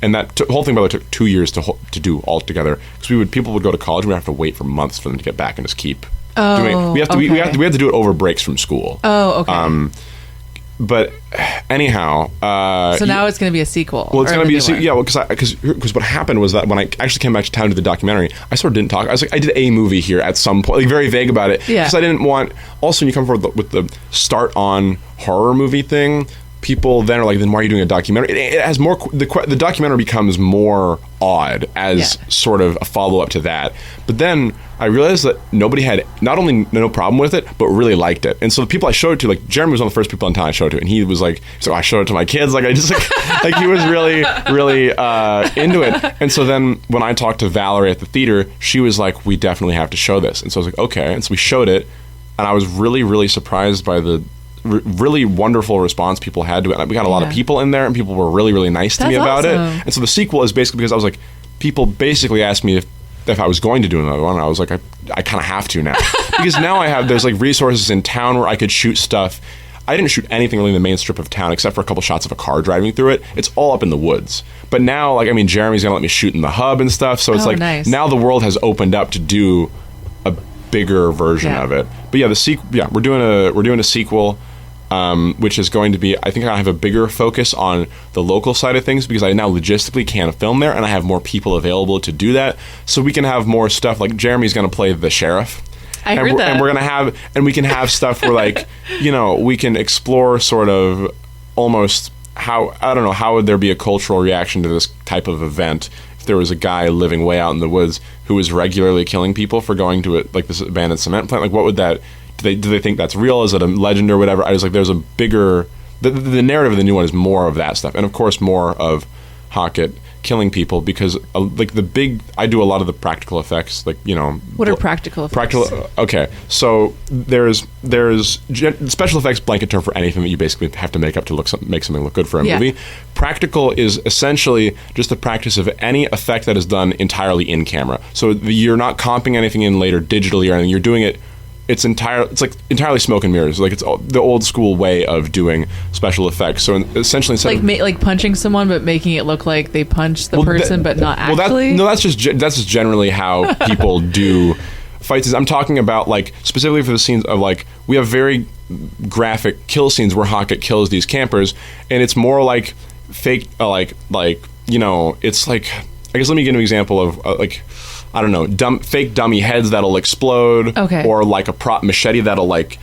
[SPEAKER 2] And that whole thing, by the way, took 2 years to do altogether, because people would go to college and we'd have to wait for months for them to get back and just keep doing it. We have to do it over breaks from school.
[SPEAKER 3] Oh, okay.
[SPEAKER 2] But anyhow,
[SPEAKER 3] so now it's going to be a sequel.
[SPEAKER 2] Well, it's going to be a sequel. Yeah, because what happened was that when I actually came back to town to do the documentary, I sort of didn't talk. I was like, I did a movie here at some point, like very vague about it, because I didn't want. Also, when you come forward with the start on horror movie thing, people then are like, then why are you doing a documentary? It has more. The documentary becomes more odd as sort of a follow up to that. But then I realized that nobody had not only no problem with it, but really liked it. And so the people I showed it to, like Jeremy was one of the first people in town I showed it to, and he was like, so I showed it to my kids, like I just like he was really into it. And so then when I talked to Valerie at the theater, she was like, we definitely have to show this. And so I was like, okay. And so we showed it, and I was really, really surprised by the really wonderful response people had to it. We got a lot of people in there, and people were really, really nice to me about it. And so the sequel is basically because I was like, people basically asked me if I was going to do another one, and I was like, I kind of have to now. Because now there's like resources in town where I could shoot stuff. I didn't shoot anything really in the main strip of town except for a couple shots of a car driving through it. It's all up in the woods. But now, like, I mean, Jeremy's going to let me shoot in the hub and stuff, so it's now the world has opened up to do a bigger version of it. But yeah, the sequel, we're doing a sequel. Which is going to be, I think I have a bigger focus on the local side of things, because I now logistically can film there, and I have more people available to do that. So we can have more stuff, like Jeremy's going to play the sheriff.
[SPEAKER 3] I heard that.
[SPEAKER 2] And we're going to have, and we can have stuff where, like, you know, we can explore sort of almost how would there be a cultural reaction to this type of event if there was a guy living way out in the woods who was regularly killing people for going to it, like this abandoned cement plant. Like, what would that... Do they think that's real? Is it a legend or whatever? I was like, there's a bigger... The narrative of the new one is more of that stuff. And, of course, more of Hockett killing people, because, like, I do a lot of the practical effects, like, you know...
[SPEAKER 3] What are practical effects?
[SPEAKER 2] Okay. So there's special effects, blanket term for anything that you basically have to make up to make something look good for a movie. Practical is essentially just the practice of any effect that is done entirely in camera. So you're not comping anything in later digitally or anything. You're doing it... It's like entirely smoke and mirrors. Like, it's the old school way of doing special effects. So essentially, instead
[SPEAKER 3] like punching someone, but making it look like they punched the person, but not actually.
[SPEAKER 2] That's just generally how people do fights. I'm talking about, like, specifically for the scenes of, like, we have very graphic kill scenes where Hockett kills these campers, and it's more like fake, like you know, it's like, I guess let me give an example of like, I don't know, fake dummy heads that'll explode, or like a prop machete that'll, like,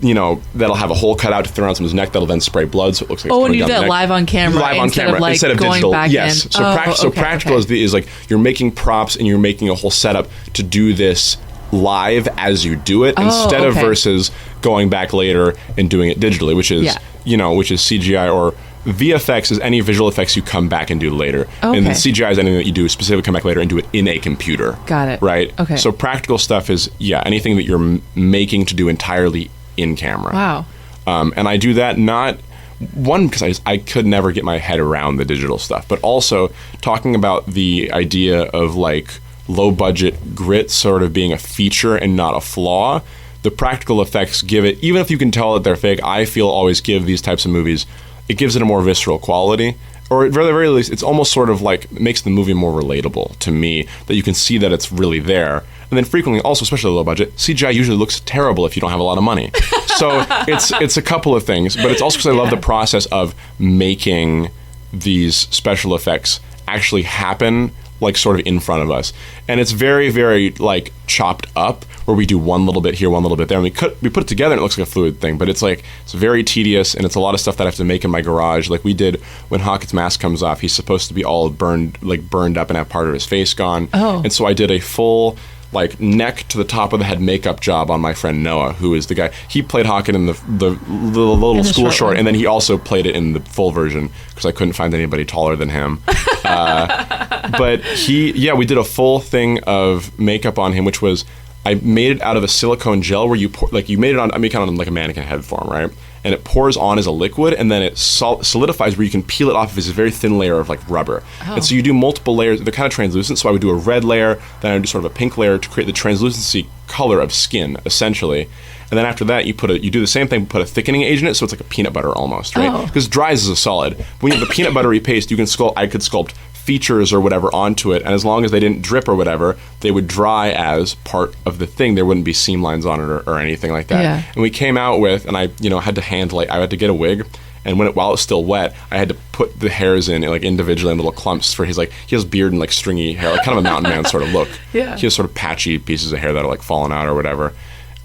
[SPEAKER 2] you know, that'll have a hole cut out to throw around someone's neck that'll then spray blood, so it looks like
[SPEAKER 3] and you do that live on camera instead of going digital. Back
[SPEAKER 2] yes.
[SPEAKER 3] in.
[SPEAKER 2] So practical is like you're making props and you're making a whole setup to do this live as you do it, instead of versus going back later and doing it digitally, which is which is CGI, or VFX is any visual effects you come back and do later. And then CGI is anything that you do specifically come back later and do it in a computer.
[SPEAKER 3] Got it.
[SPEAKER 2] Right?
[SPEAKER 3] Okay.
[SPEAKER 2] So practical stuff is, anything that you're making to do entirely in camera.
[SPEAKER 3] Wow.
[SPEAKER 2] And I do that because I could never get my head around the digital stuff, but also talking about the idea of, like, low budget grit sort of being a feature and not a flaw. The practical effects give it, even if you can tell that they're fake, I feel always give these types of movies, it gives it a more visceral quality, or at the very least, it's almost sort of like makes the movie more relatable to me, that you can see that it's really there. And then frequently, also, especially low budget, CGI usually looks terrible if you don't have a lot of money. So it's a couple of things, but it's also because I love the process of making these special effects actually happen, like, sort of in front of us. And it's very, very, like, chopped up, where we do one little bit here, one little bit there, and we put it together and it looks like a fluid thing, but it's like, it's very tedious, and it's a lot of stuff that I have to make in my garage. Like we did when Hockett's mask comes off, he's supposed to be all burned up and have part of his face gone. And so I did a full, like, neck to the top of the head makeup job on my friend Noah, who is the guy. He played Hockett in the little school short, and then he also played it in the full version because I couldn't find anybody taller than him. But we did a full thing of makeup on him, which was, I made it out of a silicone gel where you pour, like, you made it on, I made it kind of like a mannequin head form, right? And it pours on as a liquid, and then it solidifies where you can peel it off of this very thin layer of, like, rubber. And so you do multiple layers. They're kind of translucent, so I would do a red layer, then I would do sort of a pink layer to create the translucency color of skin, essentially. And then after that, you do the same thing, put a thickening agent in it, so it's like a peanut butter almost, right? Because it dries as a solid. When you have the peanut buttery paste, I could sculpt features or whatever onto it, and as long as they didn't drip or whatever, they would dry as part of the thing. There wouldn't be seam lines on it or anything like that.
[SPEAKER 3] Yeah.
[SPEAKER 2] And we came out with, and I had to I had to get a wig. And while it was still wet, I had to put the hairs in like individually in little clumps for his he has beard and like stringy hair, like kind of a mountain man sort of look.
[SPEAKER 3] Yeah.
[SPEAKER 2] He has sort of patchy pieces of hair that are like falling out or whatever.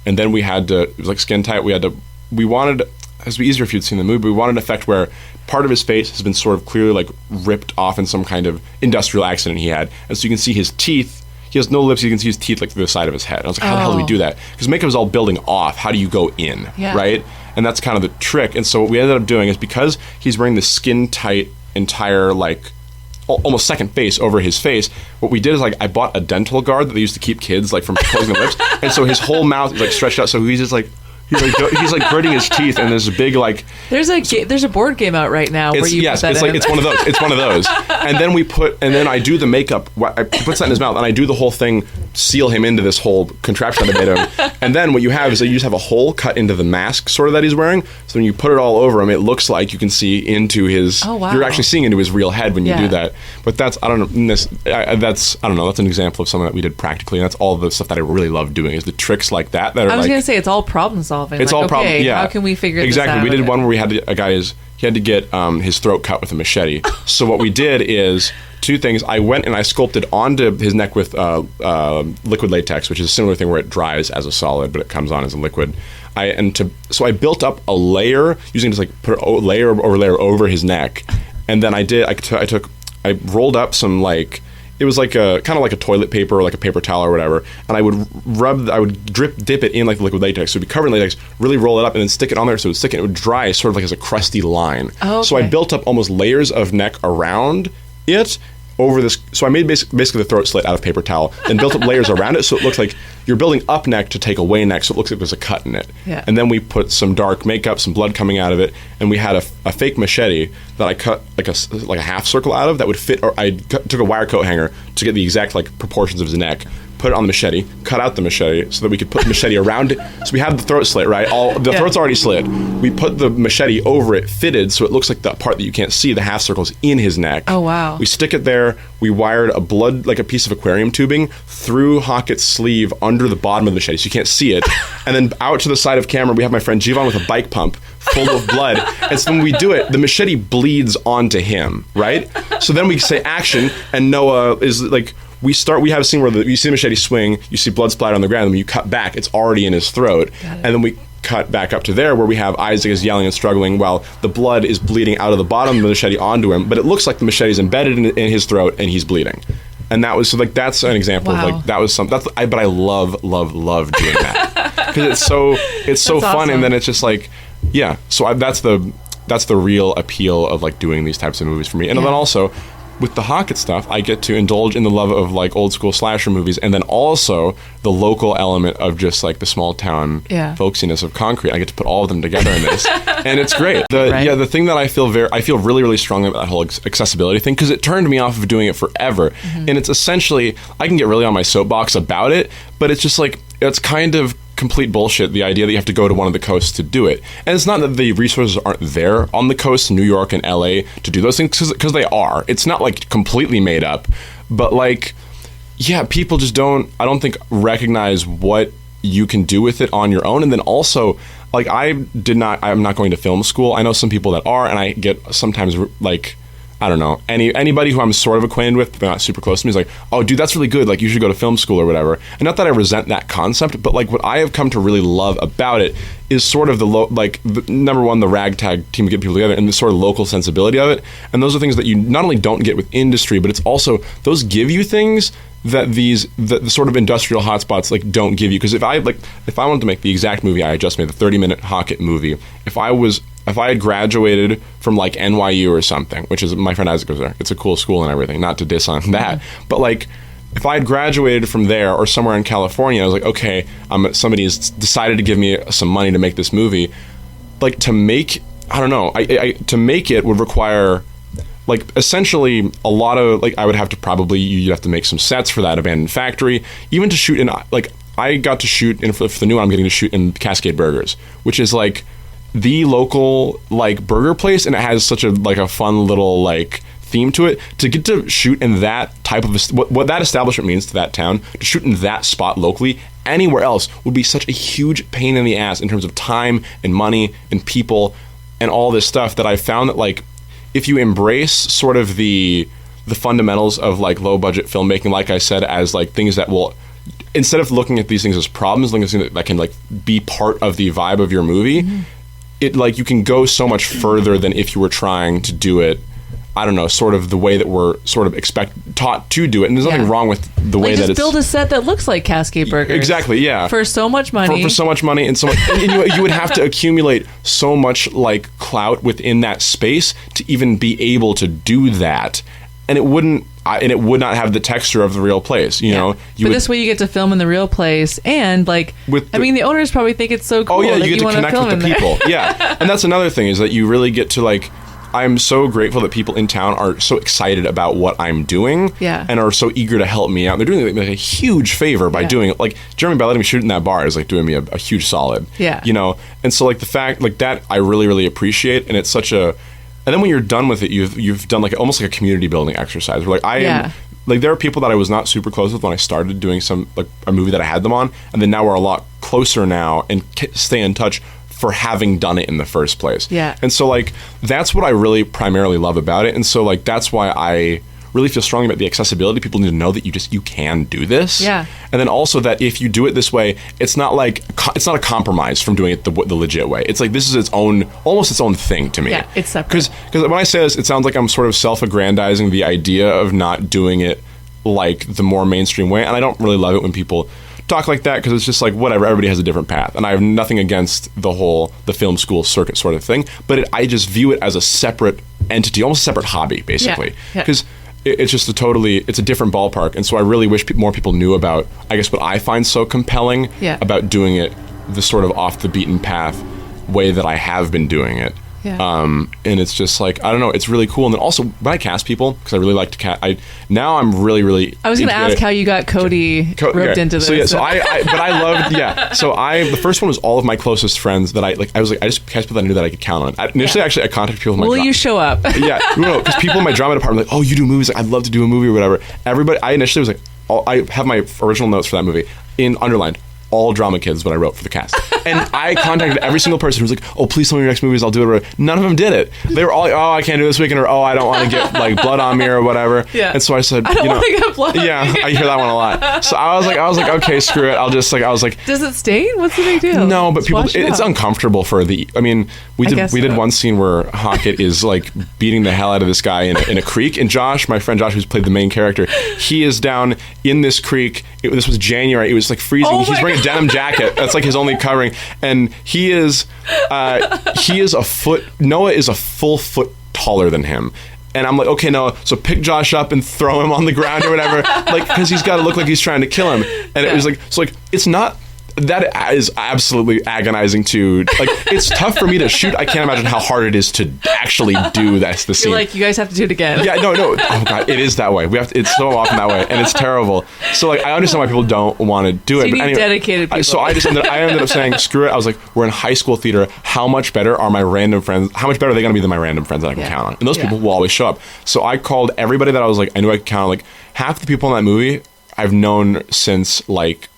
[SPEAKER 2] And then it was like skin tight. We wanted, it would be easier if you'd seen the movie, but we wanted an effect where part of his face has been sort of clearly like ripped off in some kind of industrial accident he had. And so you can see his teeth. He has no lips. You can see his teeth like through the side of his head. And I was like, how the hell do we do that? Because makeup is all building off. How do you go in, right? And that's kind of the trick. And so what we ended up doing is because he's wearing this skin-tight entire, like, almost second face over his face, what we did is, like, I bought a dental guard that they used to keep kids, like, from closing their lips. And so his whole mouth is, like, stretched out. So he's just, like... He's like gritting his teeth, and there's a big like.
[SPEAKER 3] There's a board game out right now where you put that in.
[SPEAKER 2] It's one of those. It's one of those. And then I do the makeup. I put that in his mouth, and I do the whole thing, seal him into this whole contraption that I made him. And then what you have is that you just have a hole cut into the mask sort of that he's wearing. So when you put it all over him, it looks like you can see into his.
[SPEAKER 3] Oh wow!
[SPEAKER 2] You're actually seeing into his real head when you do that. But that's I don't know. That's an example of something that we did practically, and that's all the stuff that I really love doing is the tricks like that. That are
[SPEAKER 3] I was gonna say it's all problem solving.
[SPEAKER 2] It's
[SPEAKER 3] like,
[SPEAKER 2] all problem. Yeah.
[SPEAKER 3] How can we figure this out?
[SPEAKER 2] Exactly. We did one where we had he had to get his throat cut with a machete. So what we did is two things. I went and I sculpted onto his neck with liquid latex, which is a similar thing where it dries as a solid, but it comes on as a liquid. So I built up a layer using just like put a layer over layer over his neck, and then I rolled up some like. It was like a kind of like a toilet paper or like a paper towel or whatever, and I would dip it in like the liquid latex. So it'd be covered in latex, really roll it up, and then stick it on there so it would stick it. It would dry sort of like as a crusty line.
[SPEAKER 3] Oh, okay.
[SPEAKER 2] So I built up almost layers of neck around it over this. So I made basically the throat slit out of paper towel, and built up layers around it so it looks like you're building up neck to take away neck, so it looks like there's a cut in it.
[SPEAKER 3] Yeah.
[SPEAKER 2] And then we put some dark makeup, some blood coming out of it, and we had a fake machete that I cut like a half circle out of that would fit. Or took a wire coat hanger to get the exact like proportions of his neck. Put it on the machete, cut out the machete so that we could put the machete around it. So we have the throat slit, right? The throat's already slit. We put the machete over it, fitted, so it looks like the part that you can't see, the half circle's in his neck.
[SPEAKER 3] Oh, wow.
[SPEAKER 2] We stick it there. We wired a piece of aquarium tubing through Hockett's sleeve under the bottom of the machete, so you can't see it. And then out to the side of camera, we have my friend Jivan with a bike pump full of blood. And so when we do it, the machete bleeds onto him, right? So then we say action, and Noah is like... We have a scene where you see the machete swing, you see blood splatter on the ground, and when you cut back, it's already in his throat. And then we cut back up to there where we have Isaac is yelling and struggling while the blood is bleeding out of the bottom of the machete onto him, but it looks like the machete is embedded in his throat and he's bleeding. And that was, so like, that's an example of like, that was something, but I love doing that. Because it's so fun, awesome. And then it's just like, yeah, so that's the real appeal of like doing these types of movies for me. And then also, with the Hockett stuff, I get to indulge in the love of like old school slasher movies, and then also the local element of just like the small town folksiness of Concrete. I get to put all of them together in this, and it's great. The thing that I feel really, really strongly about that whole accessibility thing, because it turned me off of doing it forever, and it's essentially, I can get really on my soapbox about it, but it's just like, it's kind of complete bullshit, the idea that you have to go to one of the coasts to do it. And it's not that the resources aren't there on the coast, New York and LA, to do those things, because they are. It's not like completely made up, but like, yeah, people just I don't think recognize what you can do with it on your own. And then also, like, I'm not going to film school. I know some people that are, and I get sometimes like, I don't know, anybody who I'm sort of acquainted with, but they're not super close to me, is like, oh, dude, that's really good. Like, you should go to film school or whatever. And not that I resent that concept, but like what I have come to really love about it is sort of number one, the ragtag team of getting people together and the sort of local sensibility of it. And those are things that you not only don't get with industry, but it's also, those give you things that the sort of industrial hotspots like don't give you. Because if I wanted to make the exact movie I just made, the 30-minute Hockett movie, if I had graduated from like NYU or something, which is, my friend Isaac goes there, it's a cool school and everything, not to diss on that, but like, if I had graduated from there or somewhere in California, I was like, okay, somebody's decided to give me some money to make this movie. Like, to make, I don't know, to make it would require, like, essentially a lot of, like, I would have to you'd have to make some sets for that abandoned factory, even to shoot in, like, I got to shoot in, for the new one, I'm getting to shoot in Cascade Burgers, which is like the local like burger place, and it has such a like a fun little like theme to it. To get to shoot in that type of what that establishment means to that town, to shoot in that spot locally anywhere else would be such a huge pain in the ass in terms of time and money and people and all this stuff, that I found that, like, if you embrace sort of the fundamentals of, like, low budget filmmaking, like I said, as, like, things that will, instead of looking at these things as problems, looking at things that can, like, be part of the vibe of your movie, it, like, you can go so much further than if you were trying to do it, I don't know, sort of the way that we're sort of taught to do it. And there's nothing wrong with the way that it's...
[SPEAKER 3] build a set that looks like Cascade Burgers.
[SPEAKER 2] Exactly, yeah.
[SPEAKER 3] For so much money.
[SPEAKER 2] For so much money and so much... and you would have to accumulate so much, like, clout within that space to even be able to do that. And it wouldn't... and it would not have the texture of the real place, you know?
[SPEAKER 3] But this way you get to film in the real place, and, like... the owners probably think it's so cool.
[SPEAKER 2] Oh, yeah,
[SPEAKER 3] that
[SPEAKER 2] you get to connect with the people. Yeah. And that's another thing, is that you really get to, like... I'm so grateful that people in town are so excited about what I'm doing, and are so eager to help me out. They're doing me, like, a huge favor by doing it. Like, Jeremy, by letting me shoot in that bar is, like, doing me a huge solid.
[SPEAKER 3] Yeah.
[SPEAKER 2] You know? And so, like, the fact, like, that I really, really appreciate, and it's such a... And then when you're done with it, you've done, like, almost like a community building exercise. Where, like, I am... Like, there are people that I was not super close with when I started doing a movie that I had them on, and then now we're a lot closer now and stay in touch for having done it in the first place.
[SPEAKER 3] Yeah.
[SPEAKER 2] And so, like, that's what I really primarily love about it. And so, like, that's why I really feel strongly about the accessibility. People need to know that you can do this.
[SPEAKER 3] Yeah. And
[SPEAKER 2] then also that if you do it this way, it's not like, it's not a compromise from doing it the legit way. It's like, this is almost its own thing to me.
[SPEAKER 3] Yeah, it's separate.
[SPEAKER 2] Because when I say this, it sounds like I'm sort of self-aggrandizing the idea of not doing it like the more mainstream way. And I don't really love it when people talk like that, because it's just like, whatever, everybody has a different path, and I have nothing against the film school circuit sort of thing, but I just view it as a separate entity, almost a separate hobby, basically, because it's just it's a different ballpark. And so I really wish more people knew about, I guess, what I find so compelling about doing it the sort of off the beaten path way that I have been doing it. And it's just like, I don't know, it's really cool. And then also when I cast people, because I really like to cast, now I'm really, really...
[SPEAKER 3] I was going to ask how you got Cody roped into this.
[SPEAKER 2] So I loved, the first one was all of my closest friends that I just cast people that I knew that I could count on. Initially, actually, I contacted people in my...
[SPEAKER 3] Will you show up?
[SPEAKER 2] Because people in my drama department were like, oh, you do movies? Like, I'd love to do a movie or whatever. Everybody, I initially was like, I have my original notes for that movie underlined. All drama kids, what I wrote for the cast. And I contacted every single person who was like, oh, please tell me your next movies, I'll do it. None of them did it. They were all like, oh, I can't do this weekend, or oh, I don't want to get, like, blood on me or whatever.
[SPEAKER 3] Yeah.
[SPEAKER 2] And so I said,
[SPEAKER 3] I don't want to get blood on me.
[SPEAKER 2] I hear that one a lot. So I was like, okay, screw it.
[SPEAKER 3] Does it stain? What's the big deal?
[SPEAKER 2] No, but it's uncomfortable for we did one scene where Hockett is, like, beating the hell out of this guy in a creek, and Josh, my friend Josh, who's played the main character, he is down in this creek. This was January. It was, like, freezing.
[SPEAKER 3] Oh,
[SPEAKER 2] he's wearing a denim jacket. That's, like, his only covering. And he is a foot... Noah is a full foot taller than him. And I'm like, okay, Noah, so pick Josh up and throw him on the ground or whatever. Like, because he's got to look like he's trying to kill him. And it was like... So, like, it's not... That is absolutely agonizing to, like, it's tough for me to shoot. I can't imagine how hard it is to actually do the scene.
[SPEAKER 3] You're like, you guys have to do it again.
[SPEAKER 2] Yeah, no. Oh God, it is that way. It's so often that way, and it's terrible. So, like, I understand why people don't want to do it.
[SPEAKER 3] You need dedicated people.
[SPEAKER 2] So I ended up saying, screw it. I was like, we're in high school theater. How much better are my random friends? How much better are they going to be than my random friends that I can count on? And those people will always show up. So I called everybody that I was like, I knew I could count on. Like, half the people in that movie I've known since like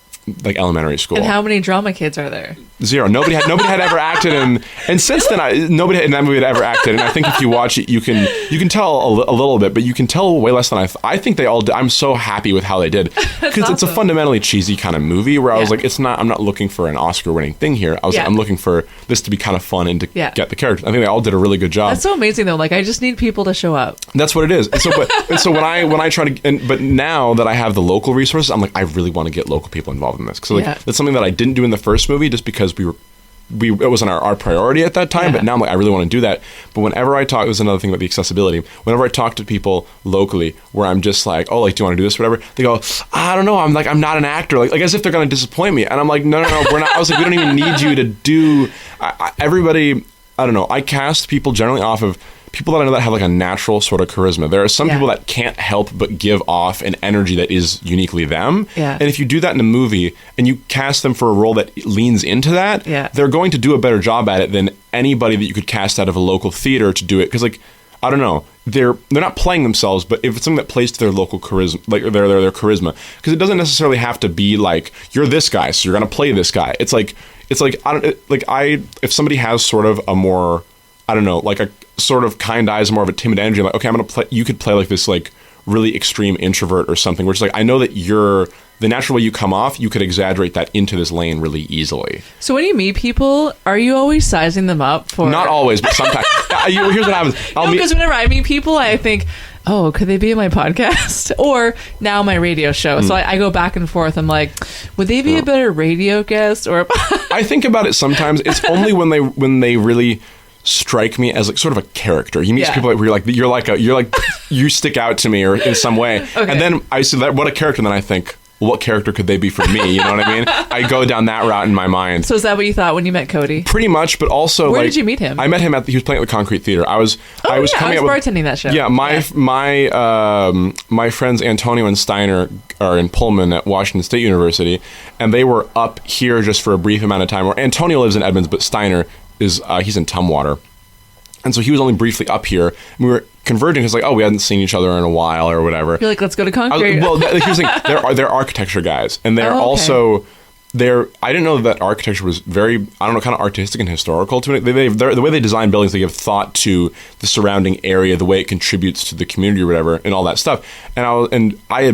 [SPEAKER 2] elementary school.
[SPEAKER 3] And how many drama kids are there?
[SPEAKER 2] 0. Nobody had ever acted and since then nobody in that movie had ever acted. And I think if you watch it, you can tell a little bit, but you can tell way less than I think they all did. I'm so happy with how they did, because it's a fundamentally cheesy kind of movie where I was like, I'm not looking for an Oscar-winning thing here. I was like, I'm looking for this to be kind of fun and to get the characters. I think they all did a really good job.
[SPEAKER 3] That's so amazing though. Like, I just need people to show up.
[SPEAKER 2] That's what it is. And so when I try to, but now that I have the local resources, I'm like, I really want to get local people involved in this, because that's something that I didn't do in the first movie just because it wasn't our priority at that time, but now I'm like, I really want to do that. But whenever I talk, there's another thing about the accessibility. Whenever I talk to people locally, where I'm just like, oh, like, do you want to do this, or whatever? They go, I don't know. I'm not an actor. Like as if they're going to disappoint me. And I'm like, no, we're not. I was like, we don't even need you to do. Everybody, I don't know. I cast people generally off of people that I know that have like a natural sort of charisma. There are some people that can't help but give off an energy that is uniquely them. Yeah. And if you do that in a movie and you cast them for a role that leans into that, they're going to do a better job at it than anybody that you could cast out of a local theater to do it. Because like, I don't know, they're not playing themselves, but if it's something that plays to their local charisma, like their charisma, because it doesn't necessarily have to be like, you're this guy, so you're gonna play this guy. It's like if somebody has sort of a more, I don't know, like a sort of kind eyes, more of a timid energy, like, okay, I'm gonna play, you could play like this like really extreme introvert or something, which is like, I know that the natural way you come off, you could exaggerate that into this lane really easily.
[SPEAKER 3] So when you meet people, are you always sizing them up for?
[SPEAKER 2] Not always, but sometimes. Here's what happens.
[SPEAKER 3] Because whenever I meet people, I think, oh, could they be in my podcast? Or now my radio show. So I go back and forth. I'm like, would they be a better radio guest? Or
[SPEAKER 2] I think about it sometimes. It's only when they really strike me as like sort of a character. You meet people where you're like you stick out to me or in some way. Okay. And then I see that, what a character, and then I think, what character could they be for me? You know what I mean? I go down that route in my mind.
[SPEAKER 3] So is that what you thought when you met Cody?
[SPEAKER 2] Pretty much, but also
[SPEAKER 3] where did you meet him?
[SPEAKER 2] I met him he was playing at the Concrete Theater. I was
[SPEAKER 3] bartending that show.
[SPEAKER 2] Yeah, my friends Antonio and Steiner are in Pullman at Washington State University, and they were up here just for a brief amount of time. Where Antonio lives in Edmonds, but Steiner is he's in Tumwater. And so he was only briefly up here. And we were converging. It's like, oh, we hadn't seen each other in a while or whatever.
[SPEAKER 3] You're like, let's go to Concrete.
[SPEAKER 2] Here's the thing. They're architecture guys. And they're also... I didn't know that architecture was very, I don't know, kind of artistic and historical to me. The way they design buildings, they give thought to the surrounding area, the way it contributes to the community or whatever, and all that stuff. And I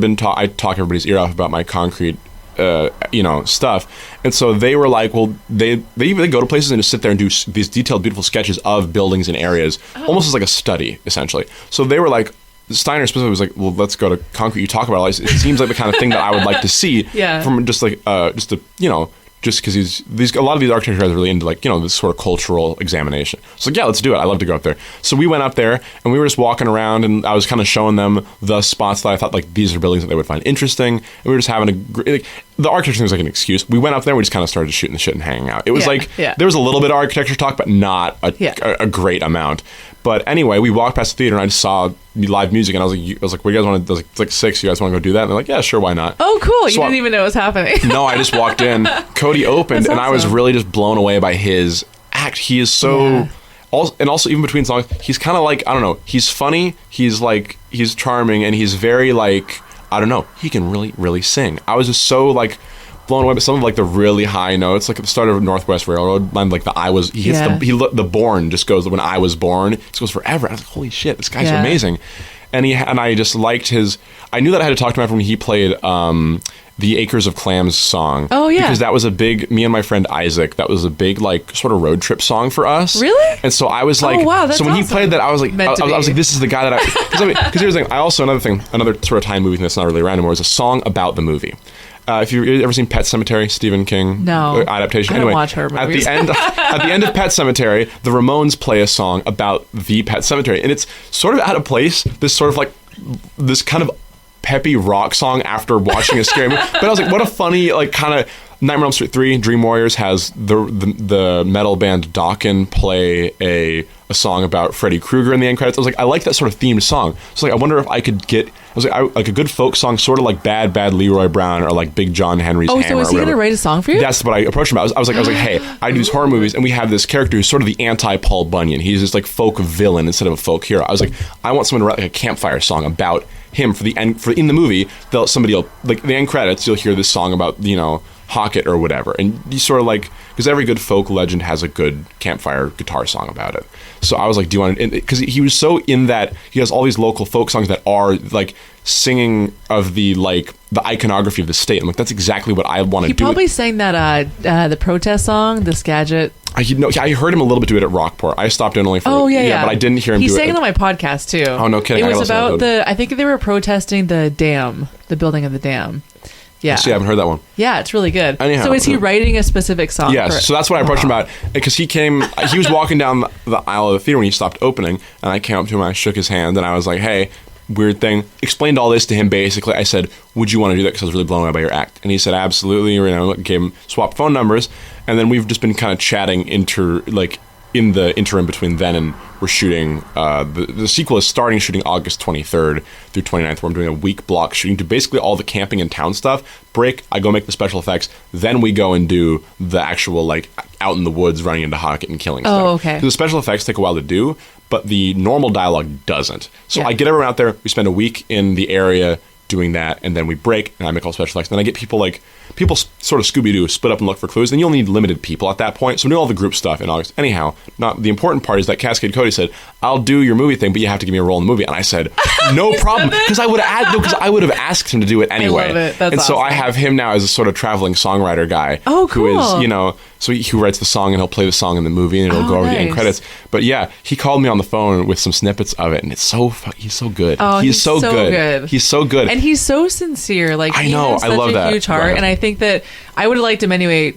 [SPEAKER 2] talk everybody's ear off about my concrete stuff. And so they were like, well, they go to places and just sit there and do these detailed, beautiful sketches of buildings and areas, almost as like a study, essentially. So they were like, Steiner specifically was like, well, let's go to Concrete. You talk about it. It seems like the kind of thing that I would like to see from just like, just because a lot of these architecture guys are really into like, this sort of cultural examination. So yeah, let's do it. I love to go up there. So we went up there and we were just walking around and I was kind of showing them the spots that I thought like these are buildings that they would find interesting. And we were just having the architecture thing was like an excuse. We went up there and we just kind of started shooting the shit and hanging out. It was there was a little bit of architecture talk, but not a great amount. But anyway, we walked past the theater and I just saw live music and I was like, what do you guys want to do? It's like 6, you guys want to go do that? And they're like, yeah, sure, why not?
[SPEAKER 3] Oh, cool. You didn't even know it was happening.
[SPEAKER 2] No, I just walked in. Cody opened and I was really just blown away by his act. He is so... And also, even between songs, he's kind of like, I don't know, he's funny, he's charming, and he's very like, I don't know, he can really, really sing. I was just so like... blown away by some of like the really high notes, like at the start of Northwest Railroad, like the Born just goes, when I was born, it just goes forever. I was like, holy shit, this guy's amazing. And I just liked I knew that I had to talk to him after when he played the Acres of Clams song.
[SPEAKER 3] Oh yeah.
[SPEAKER 2] Because that was me and my friend Isaac, that was a big like sort of road trip song for us.
[SPEAKER 3] Really?
[SPEAKER 2] And so I was like,
[SPEAKER 3] oh, wow, that's
[SPEAKER 2] so when
[SPEAKER 3] awesome.
[SPEAKER 2] he played that, I was like, this is the guy that because here's the thing, another sort of time movie that's not really around anymore, is a song about the movie. If you've ever seen Pet Sematary, Stephen King adaptation.
[SPEAKER 3] I don't watch her movies.
[SPEAKER 2] At the end of Pet Sematary, the Ramones play a song about the Pet Sematary, and it's sort of out of place. This sort of like this kind of peppy rock song after watching a scary movie. But I was like, what a funny like kind of. Nightmare on Elm Street 3, Dream Warriors has the metal band Dokken play a song about Freddy Krueger in the end credits. I was like, I like that sort of themed song. So like, I wonder if I could get, like a good folk song, sort of like Bad Leroy Brown or like Big John Henry's Hammer.
[SPEAKER 3] Oh, so is he going to write a song for you?
[SPEAKER 2] That's what I approached him about. I was like, hey, I do these horror movies and we have this character who's sort of the anti-Paul Bunyan. He's this like folk villain instead of a folk hero. I was like, I want someone to write like a campfire song about him for the end. In the movie, somebody'll like the end credits. You'll hear this song about Hockett or whatever, and you sort of like, because every good folk legend has a good campfire guitar song about it. So I was like, do you want to, because he was so in that he has all these local folk songs that are like singing of the iconography of the state. I'm like, that's exactly what I want to do.
[SPEAKER 3] He probably sang that the protest song, the Skagit.
[SPEAKER 2] I heard him a little bit do it at Rockport. I stopped in only for but I didn't hear him do it.
[SPEAKER 3] He sang it on my podcast too.
[SPEAKER 2] Oh, no kidding.
[SPEAKER 3] It was about I think they were protesting the dam, the building of the dam. Yeah.
[SPEAKER 2] See, I haven't heard that one.
[SPEAKER 3] Yeah, it's really good.
[SPEAKER 2] Anyhow,
[SPEAKER 3] so is he writing a specific song?
[SPEAKER 2] Yes, so that's what I approached him about. Because he was walking down the aisle of the theater when he stopped opening, and I came up to him, and I shook his hand, and I was like, hey, weird thing. Explained all this to him, basically. I said, would you want to do that? Because I was really blown away by your act. And he said, absolutely. Gave him, swapped phone numbers, and then we've just been kind of chatting in the interim between then and we're shooting the sequel is starting shooting August 23rd through 29th, where I'm doing a week block shooting to basically all the camping and town stuff. Break, I go make the special effects, then we go and do the actual like out in the woods running into Hocket and killing stuff.
[SPEAKER 3] Oh, okay.
[SPEAKER 2] The special effects take a while to do, but the normal dialogue doesn't. So
[SPEAKER 3] Yeah.
[SPEAKER 2] I get everyone out there, we spend a week in the area doing that, and then we break, and I make all special effects. And then I get people sort of Scooby-Doo, split up and look for clues. Then you'll need limited people at that point. So I'm doing all the group stuff in August. Anyhow, not the important part is that Cascade Cody said, I'll do your movie thing, but you have to give me a role in the movie. And I said, no problem, because I would have asked him to do it anyway.
[SPEAKER 3] I love it. That's
[SPEAKER 2] and so I
[SPEAKER 3] awesome.
[SPEAKER 2] have him now as a sort of traveling songwriter guy.
[SPEAKER 3] Oh,
[SPEAKER 2] Who is,
[SPEAKER 3] cool.
[SPEAKER 2] so he writes the song and he'll play the song in the movie and it'll go over the end
[SPEAKER 3] nice.
[SPEAKER 2] credits. But yeah, he called me on the phone with some snippets of it, and he's so good.
[SPEAKER 3] Oh, he's so good.
[SPEAKER 2] He's so good.
[SPEAKER 3] And he's so sincere. Like,
[SPEAKER 2] I
[SPEAKER 3] he
[SPEAKER 2] know.
[SPEAKER 3] has
[SPEAKER 2] I
[SPEAKER 3] such
[SPEAKER 2] love
[SPEAKER 3] a
[SPEAKER 2] that
[SPEAKER 3] huge heart.
[SPEAKER 2] about him.
[SPEAKER 3] And I think that I would have liked him anyway,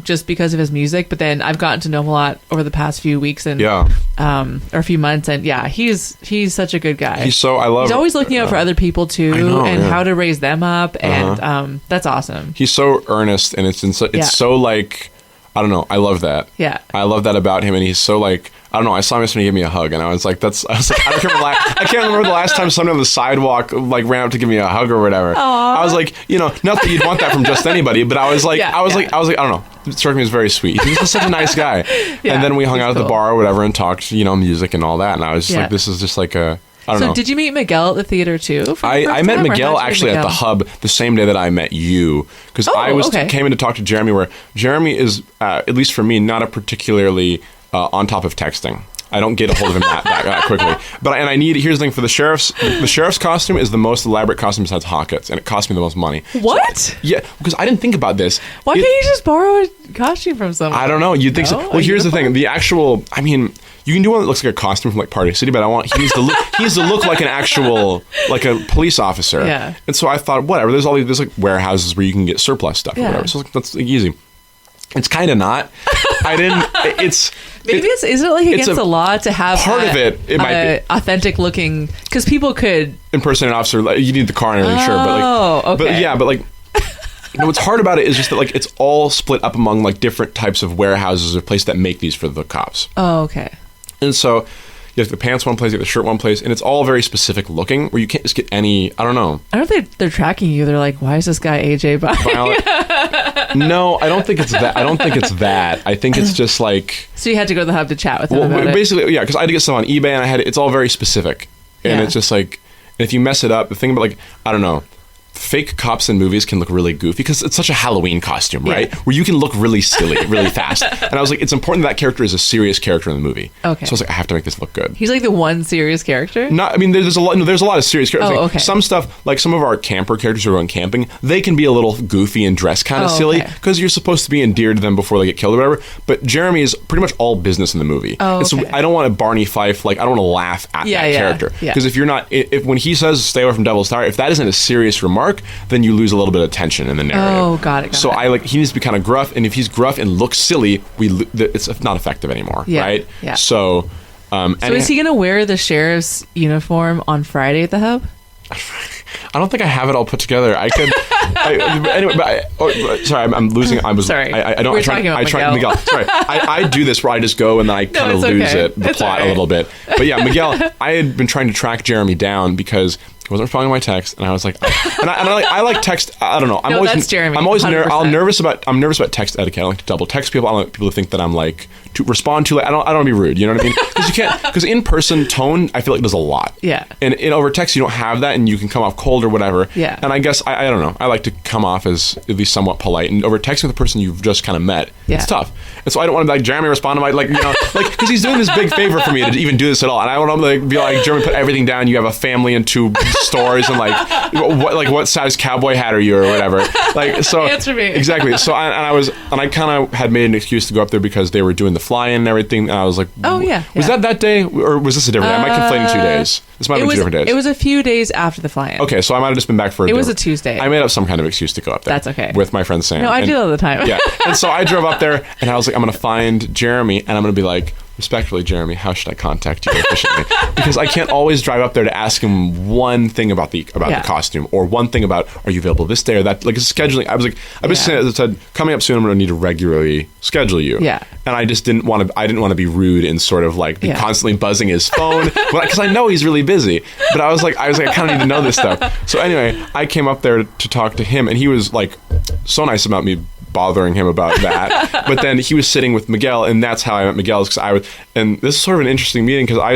[SPEAKER 3] just because of his music. But then I've gotten to know him a lot over the past few weeks and
[SPEAKER 2] Yeah.
[SPEAKER 3] or a few months. And yeah, he's such a good guy.
[SPEAKER 2] He's
[SPEAKER 3] always looking out for other people too,
[SPEAKER 2] I know,
[SPEAKER 3] and
[SPEAKER 2] yeah.
[SPEAKER 3] how to raise them up. And that's awesome.
[SPEAKER 2] He's so earnest, and it's
[SPEAKER 3] Yeah.
[SPEAKER 2] so like, I don't know. I love that.
[SPEAKER 3] Yeah.
[SPEAKER 2] I love that about him, and he's so like, I don't know. I saw him yesterday, he gave me a hug, and I was like, I can't remember the last time somebody on the sidewalk like ran up to give me a hug or whatever.
[SPEAKER 3] Aww.
[SPEAKER 2] I was like, not that you'd want that from just anybody, but I was like,
[SPEAKER 3] Yeah,
[SPEAKER 2] I was
[SPEAKER 3] yeah.
[SPEAKER 2] like, I don't know. It struck me as very sweet. He's just such a nice guy.
[SPEAKER 3] Yeah,
[SPEAKER 2] And then we hung
[SPEAKER 3] he's
[SPEAKER 2] out at the
[SPEAKER 3] cool.
[SPEAKER 2] bar or whatever and talked, music and all that, and I was just
[SPEAKER 3] Yeah.
[SPEAKER 2] like, this is just like a. I don't
[SPEAKER 3] So
[SPEAKER 2] know.
[SPEAKER 3] did you meet Miguel at the theater too? for the
[SPEAKER 2] I
[SPEAKER 3] first
[SPEAKER 2] met
[SPEAKER 3] time, or
[SPEAKER 2] Miguel
[SPEAKER 3] how'd you meet
[SPEAKER 2] actually at the
[SPEAKER 3] Miguel?
[SPEAKER 2] Hub the same day that I met you, because
[SPEAKER 3] Oh,
[SPEAKER 2] I
[SPEAKER 3] okay.
[SPEAKER 2] came in to talk to Jeremy, where Jeremy is, at least for me, not a particularly on top of texting. I don't get a hold of him that quickly. But here's the thing, for the sheriff's costume is the most elaborate costume besides Hockett's, and it cost me the most money.
[SPEAKER 3] What?
[SPEAKER 2] Yeah, because I didn't think about this.
[SPEAKER 3] Why can't you just borrow a costume from someone?
[SPEAKER 2] I don't know. You'd think
[SPEAKER 3] No?
[SPEAKER 2] so. Well,
[SPEAKER 3] A
[SPEAKER 2] here's the thing.
[SPEAKER 3] uniform?
[SPEAKER 2] The actual, you can do one that looks like a costume from like Party City, but he needs to look like an actual, like a police officer.
[SPEAKER 3] Yeah.
[SPEAKER 2] And so I thought, whatever. There's like warehouses where you can get surplus stuff or
[SPEAKER 3] Yeah.
[SPEAKER 2] whatever. So that's like, easy. It's kind of not.
[SPEAKER 3] Maybe isn't it like
[SPEAKER 2] it's
[SPEAKER 3] against the law to have
[SPEAKER 2] part of it. It might be
[SPEAKER 3] authentic looking, because people could.
[SPEAKER 2] impersonate an officer. Like, you need the car and everything, sure. But like,
[SPEAKER 3] Oh, okay.
[SPEAKER 2] but like. What's hard about it is just that like it's all split up among like different types of warehouses or places that make these for the cops.
[SPEAKER 3] Oh, okay.
[SPEAKER 2] And so you have the pants one place, you have the shirt one place, and it's all very specific looking, where you can't just get any, I don't know.
[SPEAKER 3] I don't know if they're tracking you. They're like, why is this guy AJ by?
[SPEAKER 2] No, I don't think it's that. I think it's just like,
[SPEAKER 3] So you had to go to the Hub to chat with him about it.
[SPEAKER 2] basically, yeah, because I had to get stuff on eBay, and it's all very specific. And
[SPEAKER 3] Yeah.
[SPEAKER 2] it's just like, if you mess it up, the thing about like, I don't know, fake cops in movies can look really goofy because it's such a Halloween costume, right?
[SPEAKER 3] Yeah.
[SPEAKER 2] Where you can look really silly, really fast. And I was like, it's important that character is a serious character in the movie.
[SPEAKER 3] Okay.
[SPEAKER 2] So I was like, I have to make this look good.
[SPEAKER 3] He's like the one serious character.
[SPEAKER 2] There's a lot. No, there's a lot of serious characters.
[SPEAKER 3] Oh,
[SPEAKER 2] Like,
[SPEAKER 3] okay.
[SPEAKER 2] some stuff, like some of our camper characters who are going camping, they can be a little goofy and dress kind of
[SPEAKER 3] Oh,
[SPEAKER 2] silly
[SPEAKER 3] okay.
[SPEAKER 2] because you're supposed to be endeared to them before they get killed or whatever. But Jeremy is pretty much all business in the movie.
[SPEAKER 3] Oh,
[SPEAKER 2] And so
[SPEAKER 3] okay.
[SPEAKER 2] I don't want to Barney Fife. Like I don't want to laugh at
[SPEAKER 3] Yeah,
[SPEAKER 2] that
[SPEAKER 3] yeah,
[SPEAKER 2] character
[SPEAKER 3] yeah.
[SPEAKER 2] because if you're not, if when he says "stay away from Devil's Tower," if that isn't a serious remark, then you lose a little bit of tension in the narrative.
[SPEAKER 3] Oh, got it.
[SPEAKER 2] So he needs to be kind of gruff, and if he's gruff and looks silly, it's not effective anymore,
[SPEAKER 3] Yeah,
[SPEAKER 2] right?
[SPEAKER 3] yeah.
[SPEAKER 2] So.
[SPEAKER 3] So is he going to wear the sheriff's uniform on Friday at the Hub?
[SPEAKER 2] I don't think I have it all put together. I could. Anyway, but sorry, I'm losing. I was
[SPEAKER 3] Sorry.
[SPEAKER 2] I don't.
[SPEAKER 3] We're
[SPEAKER 2] I try,
[SPEAKER 3] talking about
[SPEAKER 2] I try,
[SPEAKER 3] Miguel.
[SPEAKER 2] Sorry, I do this where I just go and then I kind of
[SPEAKER 3] it's
[SPEAKER 2] lose
[SPEAKER 3] okay.
[SPEAKER 2] it, the
[SPEAKER 3] It's
[SPEAKER 2] plot
[SPEAKER 3] all
[SPEAKER 2] a
[SPEAKER 3] right.
[SPEAKER 2] little bit. But yeah, Miguel, I had been trying to track Jeremy down because he wasn't responding to my text, and I was like, I like text. I don't know. I'm
[SPEAKER 3] No,
[SPEAKER 2] always,
[SPEAKER 3] that's Jeremy,
[SPEAKER 2] I'm always
[SPEAKER 3] 100%.
[SPEAKER 2] nervous about text etiquette. I like to double text people. I don't like people to think that I'm like to respond too late. I don't want to be rude. You know what I mean? Because you can't. Because in person tone, I feel like does a lot.
[SPEAKER 3] Yeah.
[SPEAKER 2] And over text, you don't have that, and you can come off cold or whatever.
[SPEAKER 3] Yeah.
[SPEAKER 2] And I guess I don't know. I like to come off as at least somewhat polite, and over texting with a person you've just kind of met,
[SPEAKER 3] Yeah.
[SPEAKER 2] it's tough. And so I don't want to be like Jeremy respond to my because he's doing this big favor for me to even do this at all, and I want to be like Jeremy, put everything down. You have a family and 2 stores, and what size cowboy hat are you or whatever. Like so.
[SPEAKER 3] Answer me.
[SPEAKER 2] Exactly. So I kind of had made an excuse to go up there because they were doing the fly-in and everything, and I was like,
[SPEAKER 3] Oh, yeah,
[SPEAKER 2] was
[SPEAKER 3] yeah.
[SPEAKER 2] that day or was this a different day? I might conflate 2 days. This might have been 2 different days.
[SPEAKER 3] It was a few days after the fly-in.
[SPEAKER 2] Okay, so I might have just been back for
[SPEAKER 3] It was a Tuesday.
[SPEAKER 2] I made up some kind of excuse to go up there.
[SPEAKER 3] That's okay.
[SPEAKER 2] With my friend Sam.
[SPEAKER 3] No, I
[SPEAKER 2] And-
[SPEAKER 3] do all the time.
[SPEAKER 2] Yeah. And so I drove up there and I was like, I'm going to find Jeremy and I'm going to be like, respectfully, Jeremy, how should I contact you efficiently? Because I can't always drive up there to ask him one thing about the costume, or one thing about, are you available this day or that? Like, scheduling. I was like, I basically said, coming up soon, I'm going to need to regularly schedule you.
[SPEAKER 3] Yeah.
[SPEAKER 2] And I just didn't want to be rude and sort of like be constantly buzzing his phone, because I know he's really busy. But I was like, I kind of need to know this stuff. So anyway, I came up there to talk to him, and he was like so nice about me bothering him about that. But then he was sitting with Miguel, and that's how I met Miguel. And this is sort of an interesting meeting, because I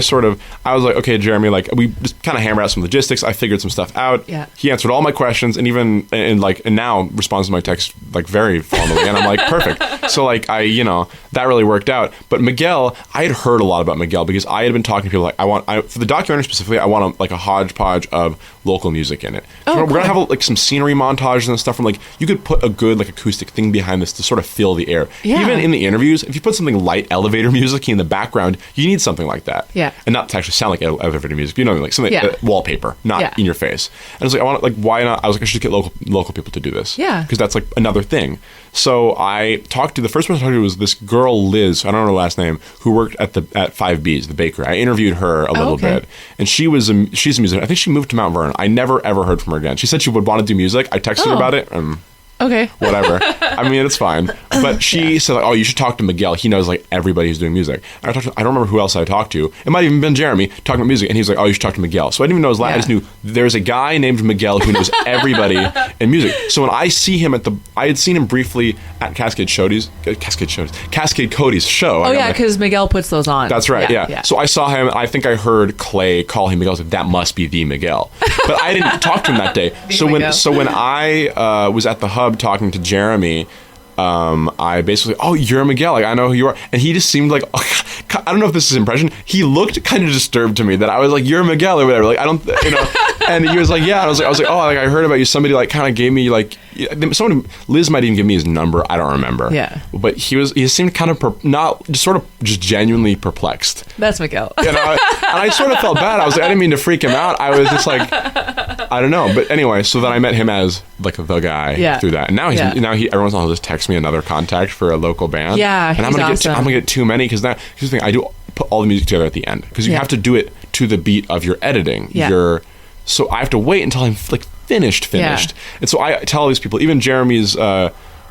[SPEAKER 2] was like, okay, Jeremy, like, we just kind of hammered out some logistics. I figured some stuff out.
[SPEAKER 3] Yeah.
[SPEAKER 2] He answered all my questions, and even and now responds to my text like very formally, and I'm like, perfect. So like that really worked out. But Miguel, I had heard a lot about Miguel, because I had been talking to people like, for the documentary specifically, I want a hodgepodge of local music in it. We're gonna have like some scenery montages and stuff from, like, you could put a good like acoustic thing behind this to sort of fill the air.
[SPEAKER 3] Yeah.
[SPEAKER 2] Even in the interviews, if you put something light elevator music in the background, you need something like that.
[SPEAKER 3] Yeah.
[SPEAKER 2] And not to actually sound like elevator music, like something wallpaper, not in your face. And I was like, why not? I was like, I should get local people to do this.
[SPEAKER 3] Yeah.
[SPEAKER 2] Because that's like another thing. So I talked to, the first person I talked to was this girl, Liz, I don't know her last name, who worked at 5B's, the bakery. I interviewed her a little bit, and she's a musician. I think she moved to Mount Vernon. I never ever heard from her again. She said she would want to do music. I texted her about it.
[SPEAKER 3] Okay.
[SPEAKER 2] Whatever. I mean, it's fine. But she said, like, oh, you should talk to Miguel. He knows, like, everybody who's doing music. And I don't remember who else I talked to. It might have even been Jeremy talking about music. And he's like, oh, you should talk to Miguel. So I didn't even know his last. I just knew there's a guy named Miguel who knows everybody in music. So when I see him I had seen him briefly at Cascade Cody's show.
[SPEAKER 3] Oh, yeah, because Miguel puts those on.
[SPEAKER 2] That's right, yeah. So I saw him. I think I heard Clay call him Miguel. I was like, that must be the Miguel. But I didn't talk to him that day. So when I was at the hub talking to Jeremy, I basically, oh, you're Miguel, like, I know who you are. And he just seemed like, I don't know if this is impression, he looked kind of disturbed to me that I was like, you're Miguel or whatever, like, I don't, and he was like, yeah, and I was like, oh, like, I heard about you. Somebody like kind of gave me like, Liz might even give me his number, I don't remember.
[SPEAKER 3] Yeah. But
[SPEAKER 2] he seemed kind of just genuinely perplexed.
[SPEAKER 3] That's Miguel.
[SPEAKER 2] And I sort of felt bad. I was like, I didn't mean to freak him out. I was just like, I don't know. But anyway, so then I met him as like the guy through that. And now every once in a while he'll just text me another contact for a local band.
[SPEAKER 3] Yeah,
[SPEAKER 2] and I'm gonna get too many, because now here's the thing, I do put all the music together at the end, because you have to do it to the beat of your editing.
[SPEAKER 3] Yeah.
[SPEAKER 2] So I have to wait until I'm like finished.
[SPEAKER 3] Yeah.
[SPEAKER 2] And so I tell all these people, even Jeremy's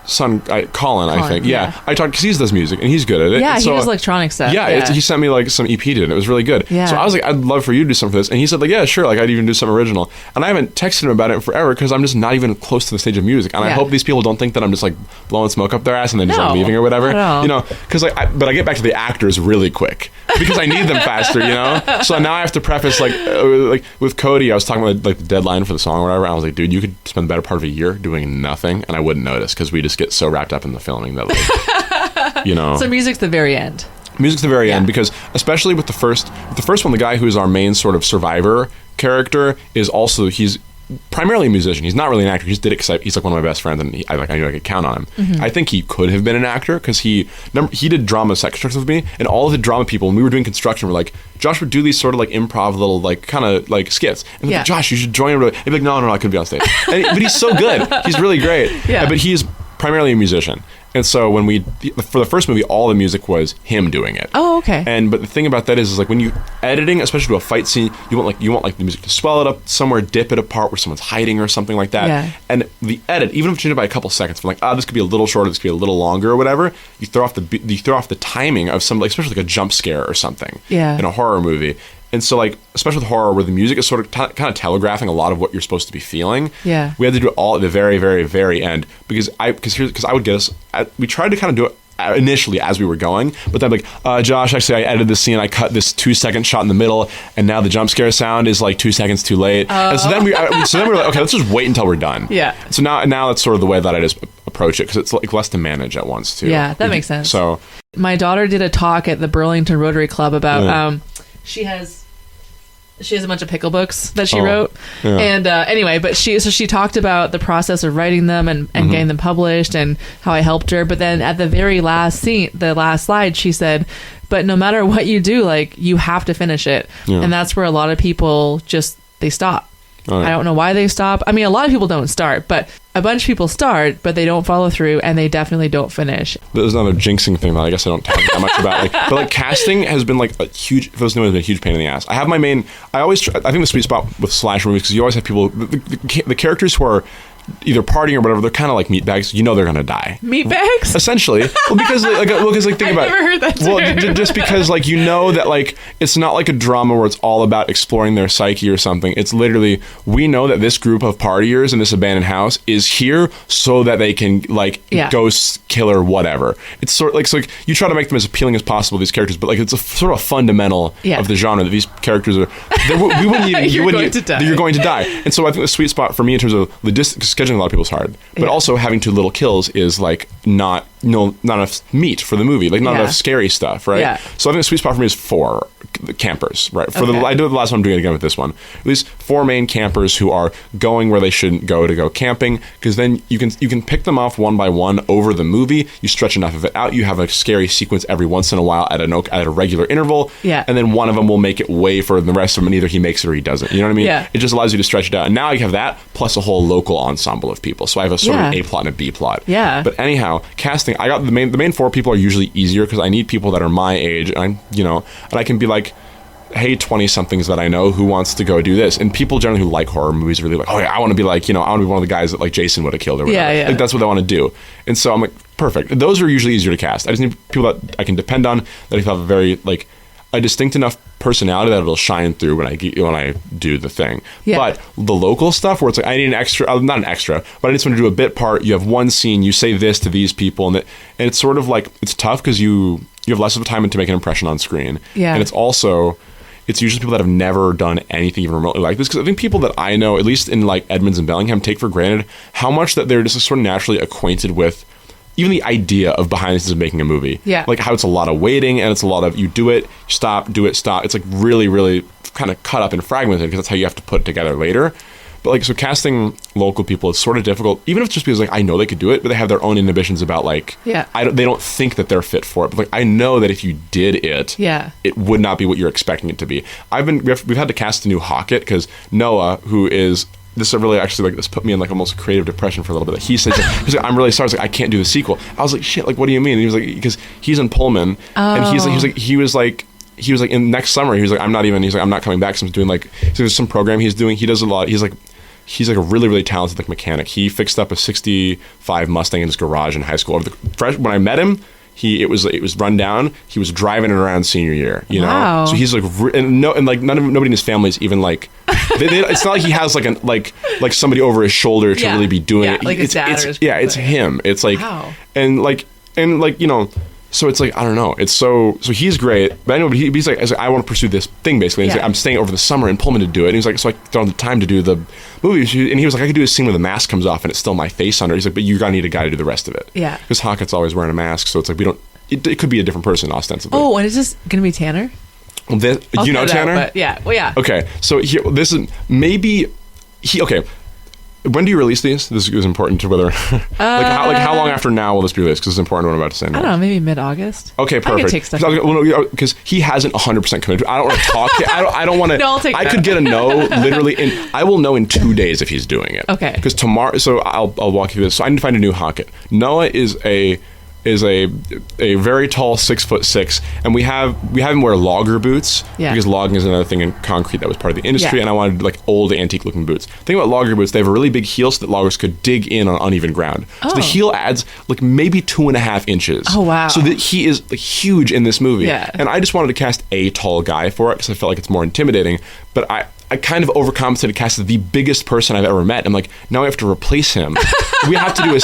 [SPEAKER 2] son, Colin, I think. Yeah. I talked, because he does music and he's good at it.
[SPEAKER 3] Yeah,
[SPEAKER 2] and
[SPEAKER 3] he does electronic stuff.
[SPEAKER 2] Yeah, he sent me like some EP to it. It was really good.
[SPEAKER 3] Yeah.
[SPEAKER 2] So I was like, I'd love for you to do something for this. And he said like, yeah, sure. Like, I'd even do something original. And I haven't texted him about it in forever, because I'm just not even close to the stage of music. And I hope these people don't think that I'm just like blowing smoke up their ass and then just like leaving or whatever. Because but I get back to the actors really quick, because I need them faster, So now I have to preface like with Cody, I was talking about like the deadline for the song or whatever. I was like, dude, you could spend the better part of a year doing nothing and I wouldn't notice, because we just get so wrapped up in the filming that like, So
[SPEAKER 3] music's the very end.
[SPEAKER 2] Music's the very end, because especially with the first one, the guy who is our main sort of survivor character he's primarily a musician. He's not really an actor. He just did it because he's like one of my best friends, and I knew I could count on him. Mm-hmm. I think he could have been an actor, because he did drama sections with me, and all of the drama people, when we were doing construction, were like, Josh would do these sort of like improv little like kind of like skits, and like, Josh, you should join him. He'd be like, no, I couldn't be on stage. But he's so good. He's really great. Yeah. But he's primarily a musician. And so for the first movie, all the music was him doing it.
[SPEAKER 3] Oh, okay.
[SPEAKER 2] But the thing about that is like when you editing, especially to a fight scene, you want like the music to swell it up somewhere, dip it apart where someone's hiding or something like that. Yeah. And the edit, even if you change it by a couple seconds, from like, this could be a little shorter, this could be a little longer or whatever, you throw off the timing of some, like, especially like a jump scare or something. Yeah. In a horror movie. And so, like, especially with horror, where the music is sort of kind of telegraphing a lot of what you're supposed to be feeling. Yeah. We had to do it all at the very, very, very end, because I would get us. We tried to kind of do it initially as we were going, but then like, Josh, actually, I edited this scene. I cut this 2-second shot in the middle, and now the jump scare sound is like 2 seconds too late. And so then we were like, okay, let's just wait until we're done. Yeah. So now that's sort of the way that I just approach it, because it's like less to manage at once too.
[SPEAKER 3] Yeah, that makes sense.
[SPEAKER 2] So
[SPEAKER 3] my daughter did a talk at the Burlington Rotary Club about she has a bunch of pickle books that she wrote. Yeah. And anyway, but she talked about the process of writing them and getting them published, and how I helped her. But then at the very last scene, the last slide, she said, but no matter what you do, like, you have to finish it. Yeah. And that's where a lot of people they stop. Right. I don't know why they stop. I mean, a lot of people don't start, but a bunch of people start, but they don't follow through, and they definitely don't finish.
[SPEAKER 2] There's another jinxing thing that I guess I don't talk that much about. But like casting has been like a huge, for those who know, has been a huge pain in the ass. I have my main, I think the sweet spot with slasher movies, because you always have people, the characters who are either partying or whatever, they're kind of like meatbags. You know they're gonna die.
[SPEAKER 3] Meatbags?
[SPEAKER 2] Essentially. Well, because think
[SPEAKER 3] I've
[SPEAKER 2] about it.
[SPEAKER 3] never heard that term.
[SPEAKER 2] Well, just because like you know that like it's not like a drama where it's all about exploring their psyche or something. It's literally, we know that this group of partiers in this abandoned house is here so that they can like ghost, killer, whatever. It's sort of like, so like you try to make them as appealing as possible, these characters, but like it's a sort of fundamental of the genre that these characters are. We wouldn't even.
[SPEAKER 3] You're going to die.
[SPEAKER 2] And so I think the sweet spot for me in terms of logistics, scheduling a lot of people is hard, but also having too little kills is like not enough meat for the movie, like not enough scary stuff, right?
[SPEAKER 3] Yeah.
[SPEAKER 2] So I think the sweet spot for me is 4 campers, right? I do it the last one, I'm doing it again with this one. At least 4 main campers who are going where they shouldn't go to go camping, because then you can pick them off one by one over the movie. You stretch enough of it out, you have a scary sequence every once in a while at a regular interval, and then one of them will make it way further than the rest of them, and either he makes it or he doesn't. You know what I mean?
[SPEAKER 3] Yeah.
[SPEAKER 2] It just allows you to stretch it out. And now you have that plus a whole local ensemble of people. So I have a sort of A plot and a B plot.
[SPEAKER 3] Yeah.
[SPEAKER 2] But anyhow, casting, I got the main 4 people are usually easier because I need people that are my age, and I can be like, hey, 20-somethings that I know who wants to go do this. And people generally who like horror movies are really like, oh yeah, I want to be like, I want to be one of the guys that like Jason would have killed or whatever.
[SPEAKER 3] Yeah.
[SPEAKER 2] Like that's what they want to do. And so I'm like, perfect. Those are usually easier to cast. I just need people that I can depend on, that have a very like a distinct enough personality that it'll shine through when I do the thing. Yeah. But the local stuff where it's like I need an extra, not an extra, but I just want to do a bit part. You have one scene, you say this to these people, and it's sort of like, it's tough because you have less of a time to make an impression on screen. Yeah. And it's usually people that have never done anything even remotely like this, because I think people that I know, at least in like Edmonds and Bellingham, take for granted how much that they're just sort of naturally acquainted with even the idea of behind the scenes of making a movie. Yeah. Like how it's a lot of waiting, and it's a lot of you do it, stop, do it, stop. It's like really, really kind of cut up and fragmented, because that's how you have to put it together later. But like, so casting local people is sort of difficult, even if it's just because like I know they could do it, but they have their own inhibitions about like, they don't think that they're fit for it. But like, I know that if you did it, it would not be what you're expecting it to be. We've had to cast a new Hockett, because Noah, who is, this really actually like this put me in like almost creative depression for a little bit. He said, he's like, I'm really sorry. I was like, I can't do the sequel. I was like, shit, like what do you mean? And he was like, because he's in Pullman, and he was like in next summer, he was like, I'm not coming back. So I'm doing like, so there's some program he's doing. He does a lot. He's like a really, really talented like mechanic. He fixed up a 65 Mustang in his garage in high school. When I met him, it was run down. He was driving it around senior year, you know. Wow. So he's like, nobody in his family is even like. It's not like he has like somebody over his shoulder to really be doing it.
[SPEAKER 3] Like his dad or his brother.
[SPEAKER 2] It's him. It's like, and so it's like, I don't know. It's so he's great. But anyway, he's like, I want to pursue this thing basically. And he's like, I'm staying over the summer in Pullman to do it. And he's like, so I don't have the time to do the movie. And he was like, I could do a scene where the mask comes off and it's still my face under it. He's like, but you're gonna need a guy to do the rest of it. Yeah. Because Hockett's always wearing a mask, so it's like it could be a different person ostensibly.
[SPEAKER 3] Oh, and is this gonna be Tanner?
[SPEAKER 2] Well, you know Tanner?
[SPEAKER 3] But yeah. Well, yeah.
[SPEAKER 2] Okay. So this is maybe okay. When do you release these? This is important to whether how long after now will this be released? Because it's important what I'm about to say now.
[SPEAKER 3] I don't know, maybe mid-August.
[SPEAKER 2] Okay, perfect. I can take stuff. Because he hasn't 100% committed. I don't want to talk. I don't want to.
[SPEAKER 3] No, I'll take that.
[SPEAKER 2] I could get a no literally, I will know in 2 days if he's doing it. Okay. Because tomorrow, so I'll walk you through this. So I need to find a new Hockett. Noah is a very tall 6'6", and we have him wear logger boots because logging is another thing in concrete that was part of the industry, and I wanted like old antique looking boots. The thing about logger boots, they have a really big heel so that loggers could dig in on uneven ground. So the heel adds like maybe 2.5 inches.
[SPEAKER 3] Oh wow!
[SPEAKER 2] So that he is like, huge in this movie. Yeah. And I just wanted to cast a tall guy for it because I felt like it's more intimidating. But I kind of overcompensated, casted the biggest person I've ever met. I'm like, now we have to replace him. We have to do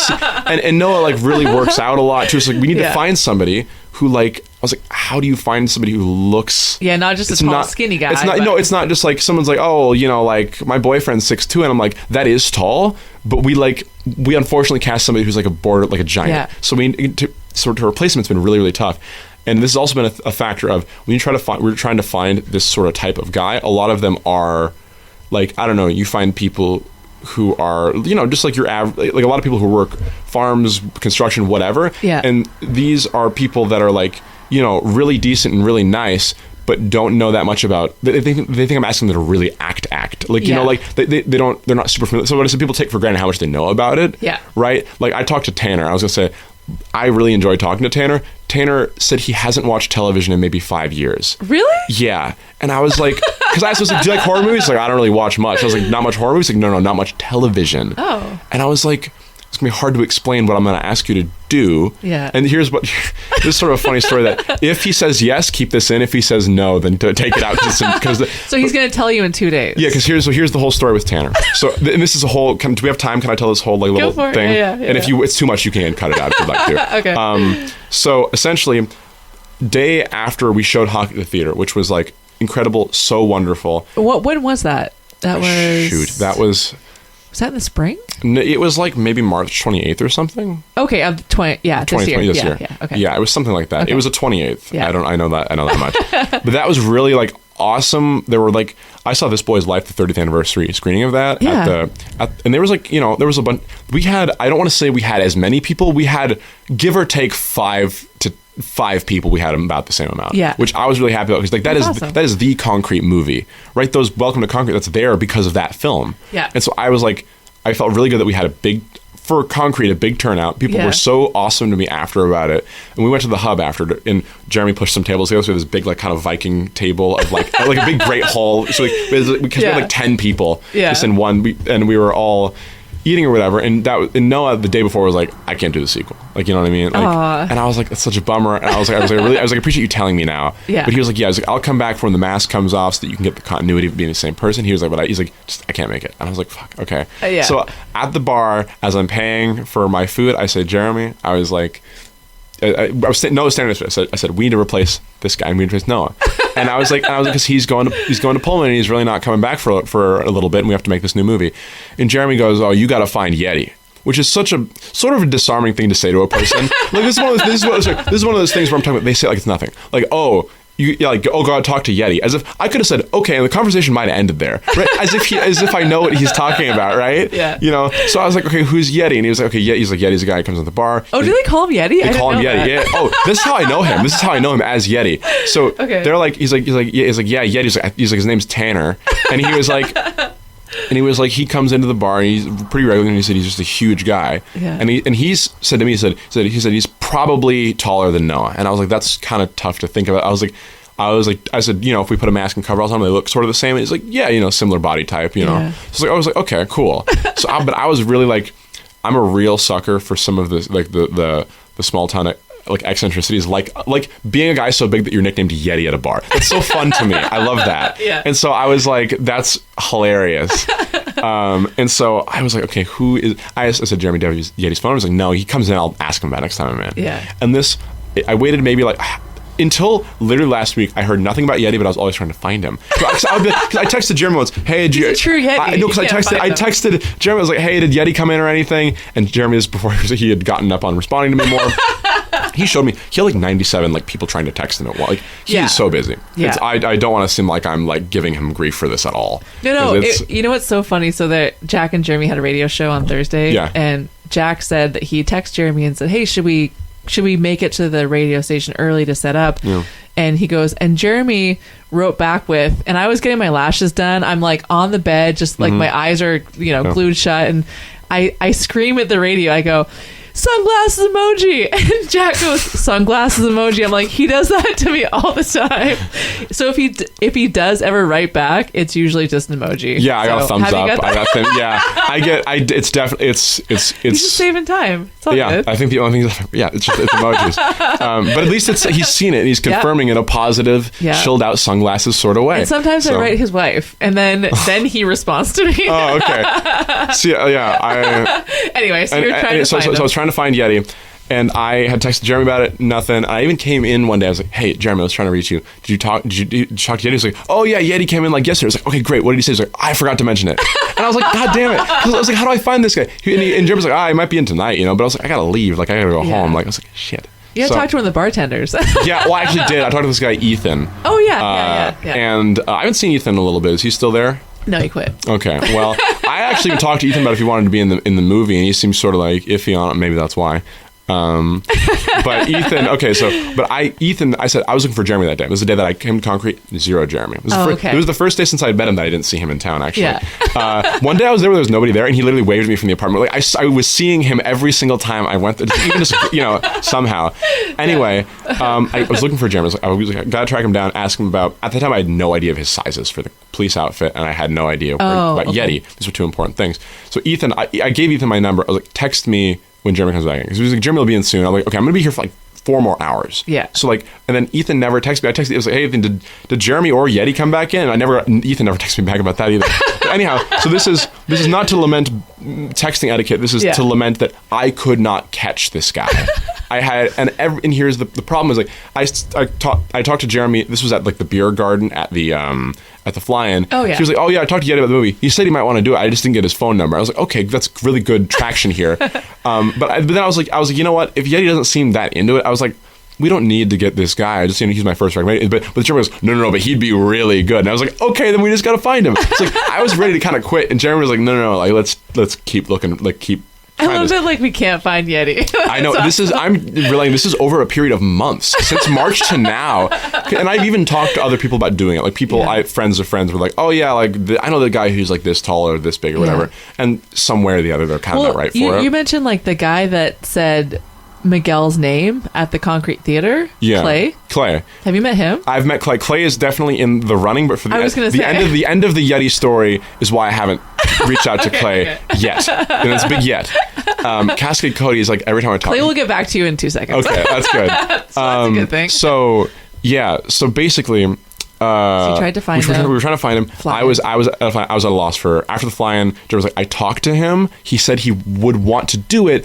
[SPEAKER 2] and Noah like really works out a lot too. So like, we need to find somebody who like, I was like, how do you find somebody who looks...
[SPEAKER 3] Yeah, not just a tall, skinny guy.
[SPEAKER 2] It's not, no, it's not just like someone's like, oh, like my boyfriend's 6'2", and I'm like, that is tall, but we unfortunately cast somebody who's like a giant. Yeah. So to replace him, it's been really, really tough. And this has also been a factor of when we're trying to find this sort of type of guy. A lot of them are like, I don't know, you find people who are, just like your average, like a lot of people who work farms, construction, whatever. Yeah. And these are people that are like, really decent and really nice, but don't know that much about. They think I'm asking them to really act. Like, you know, like they're not super familiar. So what some people take for granted how much they know about it.
[SPEAKER 3] Yeah.
[SPEAKER 2] Right. Like I talked to Tanner. I was gonna say, I really enjoyed talking to Tanner. Tanner said he hasn't watched television in maybe 5 years.
[SPEAKER 3] Really?
[SPEAKER 2] Yeah. And I was like, because I was like, do you like horror movies? Like, I don't really watch much. I was like, not much horror movies? Like, no, not much television.
[SPEAKER 3] Oh.
[SPEAKER 2] And I was like, it's going to be hard to explain what I'm going to ask you to do.
[SPEAKER 3] Yeah.
[SPEAKER 2] And here's what, this is sort of a funny story that if he says yes, keep this in. If he says no, then take it out.
[SPEAKER 3] So he's going to tell you in 2 days.
[SPEAKER 2] Yeah, because here's the whole story with Tanner. So, and this is a whole, do we have time? Can I tell this whole like little thing?
[SPEAKER 3] Yeah,
[SPEAKER 2] and if it's too much, you can cut it out if you'd like to.
[SPEAKER 3] Okay.
[SPEAKER 2] So essentially, day after we showed Hockey at the Theater, which was like incredible, so wonderful.
[SPEAKER 3] When was that? That was that in the spring?
[SPEAKER 2] It was like maybe March 28th or something.
[SPEAKER 3] Okay, of 20, yeah, this year. Yeah, okay.
[SPEAKER 2] Yeah, it was something like that. Okay. It was the 28th.
[SPEAKER 3] Yeah.
[SPEAKER 2] I know that much. But that was really like awesome. There were like, I saw This Boy's Life, the 30th anniversary screening of that.
[SPEAKER 3] Yeah.
[SPEAKER 2] And there was like, you know, there was a bunch. We had, I don't want to say we had as many people. We had, give or take, 5 people. We had about the same amount.
[SPEAKER 3] Yeah.
[SPEAKER 2] Which I was really happy about because like
[SPEAKER 3] Awesome.
[SPEAKER 2] that is the Concrete movie, right? Those Welcome to Concrete, that's there because of that film.
[SPEAKER 3] Yeah.
[SPEAKER 2] And so I was like, I felt really good that we had a big turnout. People were so awesome to me after about it. And we went to the Hub after, and Jeremy pushed some tables together. So we had this big, like, kind of Viking table of like a big great hall. So we had like 10 people just in one, and we were all eating or whatever. And Noah the day before was like, I can't do the sequel. Like, you know what I mean? Like, and I was like, that's such a bummer. And I was like, I appreciate you telling me now.
[SPEAKER 3] Yeah.
[SPEAKER 2] But he was like, yeah, I was like, I'll come back for when the mask comes off so that you can get the continuity of being the same person. He was like, he's like, I can't make it. And I was like, fuck, okay.
[SPEAKER 3] Yeah.
[SPEAKER 2] So at the bar, as I'm paying for my food, I said, Jeremy, I was like, Noah was standing there. I said, we need to replace this guy. And we need to replace Noah. And I was like, because he's going to Pullman and he's really not coming back for a little bit, and we have to make this new movie. And Jeremy goes, oh, you got to find Yeti. Which is such a sort of a disarming thing to say to a person. Like this is one of those things where I'm talking about. They say it like it's nothing. Like, oh, go out talk to Yeti. As if I could have said, okay, and the conversation might have ended there. Right? As if I know what he's talking about, right?
[SPEAKER 3] Yeah.
[SPEAKER 2] You know. So I was like, okay, who's Yeti? And he was like, okay, He's like, Yeti's a guy who comes to the bar.
[SPEAKER 3] Oh, do they call him Yeti?
[SPEAKER 2] They call him Yeti. Yeah. Oh, this is how I know him. This is how I know him as Yeti. So they're like, he's like, yeah, Yeti. He's like, his name's Tanner, and he was like. And he was like, he comes into the bar, and he's pretty regular, and he said he's just a huge guy.
[SPEAKER 3] Yeah.
[SPEAKER 2] And he's said to me, he said he's probably taller than Noah. And I was like, that's kind of tough to think about. I said, you know, if we put a mask and coveralls on them, they look sort of the same. And he's like, yeah, you know, similar body type, you know.
[SPEAKER 3] Yeah.
[SPEAKER 2] So I was like, okay, cool. But I was really like, I'm a real sucker for some of this, like the small town like eccentricities, like being a guy so big that you're nicknamed Yeti at a bar. It's so fun to me. I love that.
[SPEAKER 3] Yeah.
[SPEAKER 2] And so I was like, that's hilarious. And so I was like, okay, who is? I said, Jeremy, do you have Yeti's phone? I was like, no, he comes in. I'll ask him about it next time I'm in.
[SPEAKER 3] Yeah.
[SPEAKER 2] And I waited maybe like. Until literally last week, I heard nothing about Yeti, but I was always trying to find him. Because I texted Jeremy once, hey,
[SPEAKER 3] he's a true Yeti.
[SPEAKER 2] No, because I texted Jeremy, I was like, hey, did Yeti come in or anything? And Jeremy, this before he had gotten up on responding to me more. He showed me, he had like 97 like people trying to text him at once. Like, he's so busy.
[SPEAKER 3] Yeah.
[SPEAKER 2] I don't want to seem like I'm like giving him grief for this at all.
[SPEAKER 3] No, you know what's so funny? So that Jack and Jeremy had a radio show on Thursday.
[SPEAKER 2] Yeah.
[SPEAKER 3] And Jack said that he texted Jeremy and said, hey, should we make it to the radio station early to set up?
[SPEAKER 2] Yeah.
[SPEAKER 3] And he goes, and Jeremy wrote back with, and I was getting my lashes done. I'm like on the bed, just like my eyes are, glued shut. And I scream at the radio. I go, sunglasses emoji. And Jack goes, sunglasses emoji. I'm like, he does that to me all the time. So if he does ever write back, it's usually just an emoji.
[SPEAKER 2] Yeah, I got a thumbs up.
[SPEAKER 3] I got
[SPEAKER 2] them. Yeah, it's definitely it's
[SPEAKER 3] he's just saving time. It's all good.
[SPEAKER 2] I think the only thing is it's emojis. But at least he's seen it and he's confirming in a positive, chilled out sunglasses sort of way.
[SPEAKER 3] And sometimes I write his wife, and then he responds to me.
[SPEAKER 2] Oh, okay. See,
[SPEAKER 3] Anyway, so you're trying to find him.
[SPEAKER 2] So I was trying to find Yeti, and I had texted Jeremy about it. Nothing. I even came in one day. I was like, "Hey, Jeremy, I was trying to reach you. Did you talk to Yeti?" He was like, "Oh yeah, Yeti came in like yesterday." I was like, "Okay, great. What did he say?" He was like, "I forgot to mention it." And I was like, "God damn it!" I was like, "How do I find this guy?" And Jeremy was like, "I might be in tonight, But I was like, "I gotta leave. Like, I gotta go home." Like, I was like, "Shit."
[SPEAKER 3] You gotta talk to one of the bartenders.
[SPEAKER 2] Yeah, well, I actually did. I talked to this guy, Ethan.
[SPEAKER 3] Oh yeah.
[SPEAKER 2] And I haven't seen Ethan in a little bit. Is he still there?
[SPEAKER 3] No, he quit.
[SPEAKER 2] Okay. Well, I actually talked to Ethan about if he wanted to be in the movie, and he seems sort of like iffy on it. Maybe that's why. But Ethan, okay, I said I was looking for Jeremy that day. It was the day that I came to Concrete, zero Jeremy. It was the first day since I'd met him that I didn't see him in town, actually.
[SPEAKER 3] Yeah.
[SPEAKER 2] One day I was there where there was nobody there, and he literally waved at me from the apartment. Like I was seeing him every single time I went there, even just, somehow. Anyway, I was looking for Jeremy. I was like, I gotta track him down, ask him about, at the time I had no idea of his sizes for the police outfit, and I had no idea about Yeti. These were two important things. So Ethan, I gave Ethan my number. I was like, text me when Jeremy comes back in. Because he was like, Jeremy will be in soon. I'm like, okay, I'm going to be here for like 4 more hours.
[SPEAKER 3] Yeah.
[SPEAKER 2] So like, and then Ethan never texted me. I texted, it was like, hey, Ethan, did Jeremy or Yeti come back in? Ethan never texted me back about that either. But anyhow, so this is not to lament texting etiquette. This is to lament that I could not catch this guy. I had, and here's the problem is like, I talked to Jeremy. This was at like the beer garden at the Fly-In.
[SPEAKER 3] Oh, yeah.
[SPEAKER 2] She was like, oh yeah, I talked to Yeti about the movie. He said he might want to do it. I just didn't get his phone number. I was like, okay, that's really good traction here. But then I was like, you know what? If Yeti doesn't seem that into it, I was like, we don't need to get this guy. I just, he's my first recommendation. But the Jeremy goes, no, but he'd be really good. And I was like, okay, then we just got to find him. It's like, I was ready to kind of quit. And Jeremy was like, no, like, let's keep looking, like, keep.
[SPEAKER 3] I love it, like we can't find Yeti.
[SPEAKER 2] I know.
[SPEAKER 3] Awesome.
[SPEAKER 2] I'm realizing this is over a period of months, since March to now. And I've even talked to other people about doing it. Like people, friends of friends were like, oh yeah, like I know the guy who's like this tall or this big or whatever. And somewhere or the other, they're kind of not right for it.
[SPEAKER 3] You mentioned like the guy that said Miguel's name at the Concrete Theater.
[SPEAKER 2] Yeah.
[SPEAKER 3] Clay. Have you met him?
[SPEAKER 2] I've met Clay. Clay is definitely in the running, but for the
[SPEAKER 3] end
[SPEAKER 2] of the Yeti story is why I haven't reached out to Clay yet. And it's a big yet. Cascade Cody is like every time I talk.
[SPEAKER 3] Clay will get back to you in 2 seconds.
[SPEAKER 2] Okay, that's good.
[SPEAKER 3] That's a good thing.
[SPEAKER 2] So basically.
[SPEAKER 3] So you tried to find him.
[SPEAKER 2] We were trying to find him. I was at a loss for after the Fly-In. There was like I talked to him. He said he would want to do it,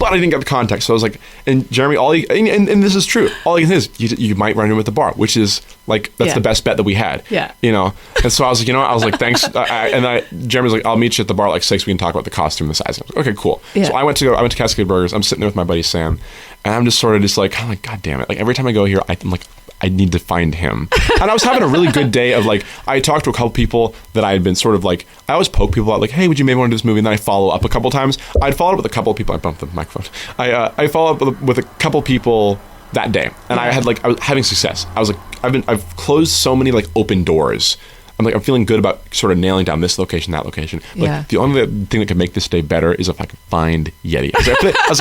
[SPEAKER 2] but I didn't get the context. So I was like, and Jeremy, and this is true. All he is you might run into him at the bar, which is like that's the best bet that we had.
[SPEAKER 3] Yeah.
[SPEAKER 2] And so I was like, thanks. Jeremy was like, I'll meet you at the bar at like 6. We can talk about the costume and the size. I was like, okay, cool. Yeah. So I went to Cascade Burgers. I'm sitting there with my buddy Sam, and I'm just sort of just like, kind of like, God damn it! Like every time I go here, I'm like, I need to find him. And I was having a really good day of like, I talked to a couple people that I had been sort of like, I always poke people out like, hey, would you maybe want to do this movie? And then I follow up a couple times. I'd followed up with a couple of people. I bumped the microphone. I followed up with a couple people that day. And I was having success. I was like, I've closed so many like open doors. I'm feeling good about sort of nailing down this location, that location. Like the only thing that could make this day better is if I could find Yeti. I was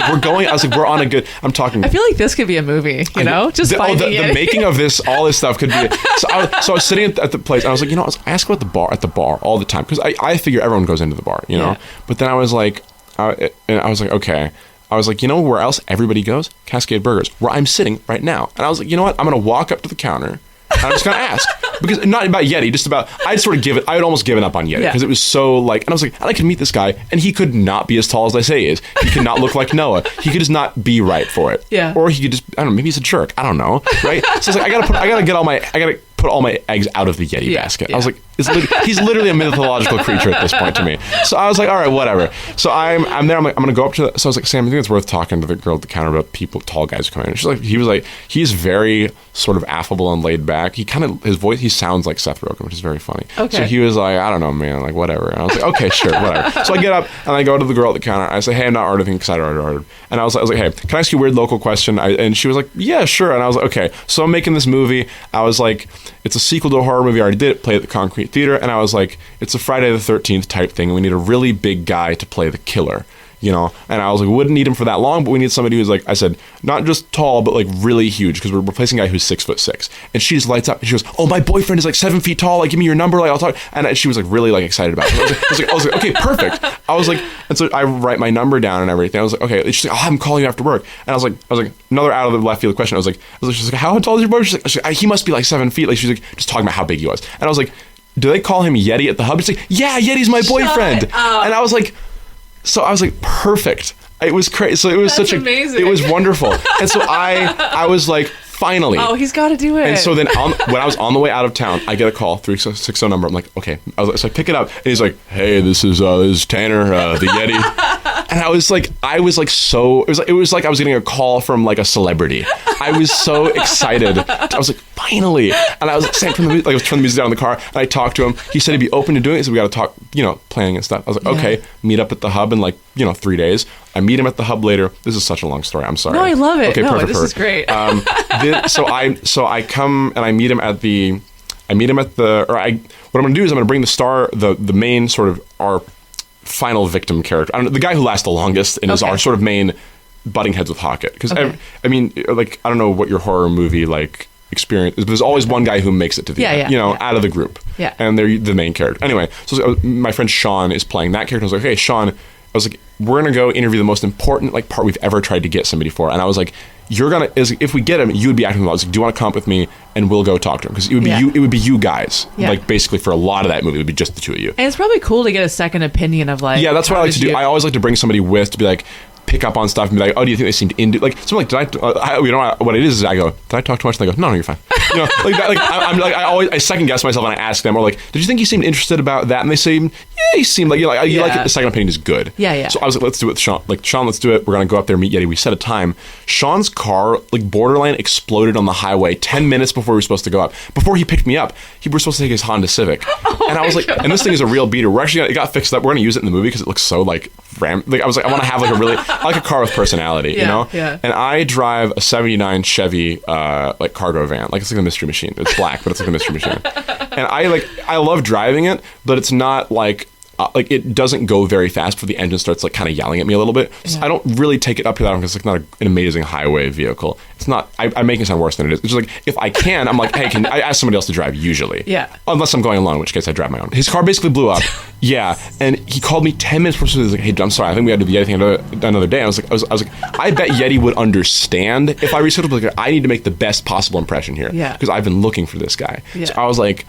[SPEAKER 2] like, we're on a good. I'm talking.
[SPEAKER 3] I feel like this could be a movie. Just finding Yeti. The
[SPEAKER 2] making of this, all this stuff could be. So I was sitting at the place. And I was like, I ask about the bar all the time because I figure everyone goes into the bar, Yeah. But then I was like, okay. I was like, where else everybody goes? Cascade Burgers, where I'm sitting right now. And I was like, you know what? I'm gonna walk up to the counter. And I'm just gonna ask because not about Yeti, just about I had almost given up on Yeti because it was so like, and I was like, I could meet this guy and he could not be as tall as I say he is. He could not look like Noah. He could just not be right for it.
[SPEAKER 3] Yeah.
[SPEAKER 2] Or he could just, I don't know, maybe he's a jerk. I don't know. Right. So it's like I gotta put all my eggs out of the Yeti basket. I was like, he's literally a mythological creature at this point to me. So I was like, all right, whatever. So I'm there. I'm like, I'm gonna go up to. So I was like, Sam, I think it's worth talking to the girl at the counter about tall guys who come in. And he was like, he's very sort of affable and laid back. His voice, he sounds like Seth Rogen, which is very funny.
[SPEAKER 3] Okay.
[SPEAKER 2] So he was like, I don't know, man, like whatever. And I was like, okay, sure, whatever. So I get up and I go to the girl at the counter. I say, hey, I'm not ordering because I already ordered. And I was like, hey, can I ask you a weird local question? And she was like, yeah, sure. And I was like, okay. So I'm making this movie. I was like, it's a sequel to a horror movie. I already did it, play at the Concrete Theater. And I was like, it's a Friday the 13th type thing. And we need a really big guy to play the killer, And I was like, we wouldn't need him for that long, but we need somebody who's like, I said, not just tall, but like really huge because we're replacing a guy who's 6'6". And she just lights up and she goes, oh, my boyfriend is like 7 feet tall. Like, give me your number. Like, I'll talk. And she was like really like excited about it. I was like, okay, perfect. I was like, and so I write my number down and everything. I was like, okay. She's like, oh, I'm calling you after work. And I was like, another out of the left field question. She's like, how tall is your boyfriend? She's like, he must be like 7 feet. Like, she's like, just talking about how big he was. And I was like, do they call him Yeti at the hub? She's like, yeah, Yeti's my boyfriend. And I was like, perfect. It was crazy. So it was
[SPEAKER 3] amazing.
[SPEAKER 2] It was wonderful. And so I was like, finally.
[SPEAKER 3] Oh, he's got to do it.
[SPEAKER 2] And so then when I was on the way out of town, I get a call, 360 number. I'm like, okay. So I pick it up and he's like, hey, this is Tanner, the Yeti. And I was like so, it was like I was getting a call from like a celebrity. I was so excited. I was like, finally. And I was like, saying from the, like, I was turning the music down in the car, and I talked to him. He said he'd be open to doing it, so we got to talk, planning and stuff. I was like, okay, meet up at the hub in like, 3 days. I meet him at the hub later. This is such a long story. I'm sorry.
[SPEAKER 3] No, I love it.
[SPEAKER 2] Okay,
[SPEAKER 3] no,
[SPEAKER 2] perfect.
[SPEAKER 3] This is great.
[SPEAKER 2] So I come and I meet him at the, what I'm going to do is I'm going to bring the main sort of our final victim character, the guy who lasts the longest and is our sort of main butting heads with Hockett. Because I mean, like, I don't know what your horror movie like experience is, but there's always one guy who makes it to the end, out of the group.
[SPEAKER 3] Yeah.
[SPEAKER 2] And they're the main character. Anyway, so my friend Sean is playing that character. I was like, hey, Sean, I was like, we're going to go interview the most important like part we've ever tried to get somebody for. And I was like, if we get him, you would be acting with him. I was like, do you want to come up with me and we'll go talk to him? Because it would be it would be you guys. Yeah. Like basically for a lot of that movie, it would be just the two of you.
[SPEAKER 3] And it's probably cool to get a second opinion of like,
[SPEAKER 2] that's what I like to do. I always like to bring somebody with to be like, pick up on stuff and be like, oh, do you think they seemed into like something like what it is I go, did I talk too much? And they go, no, you're fine. Like that, like I'm like I second guess myself and I ask them, or like, did you think he seemed interested about that? And they say, yeah, he seemed like you like it. The second opinion is good.
[SPEAKER 3] Yeah.
[SPEAKER 2] So I was like, let's do it with Sean. Like, Sean, let's do it. We're gonna go up there, meet Yeti. We set a time. Sean's car like borderline exploded on the highway 10 minutes before we were supposed to go up. Before he picked me up, we were supposed to take his Honda Civic, and I was like, and this thing is a real beater. It got fixed up. We're gonna use it in the movie because it looks so like like I was like, I want to have like I like a car with personality,
[SPEAKER 3] Yeah.
[SPEAKER 2] And I drive a '79 Chevy like cargo van, like it's like a Mystery Machine. It's black, but it's like a Mystery Machine. And I love driving it, but it's not like it doesn't go very fast before the engine starts like kind of yelling at me a little bit. So I don't really take it up to that because it's like not an amazing highway vehicle. It's not. I'm making it sound worse than it is. It's just like if I can, I'm like, hey, can I ask somebody else to drive? Usually, unless I'm going alone, in which case I drive my own. His car basically blew up. And he called me 10 minutes before. He was like, hey, I'm sorry, I think we had to do the Yeti thing another day. I was like, I bet Yeti would understand if I rescheduled. Like, I need to make the best possible impression here because I've been looking for this guy. So I was like,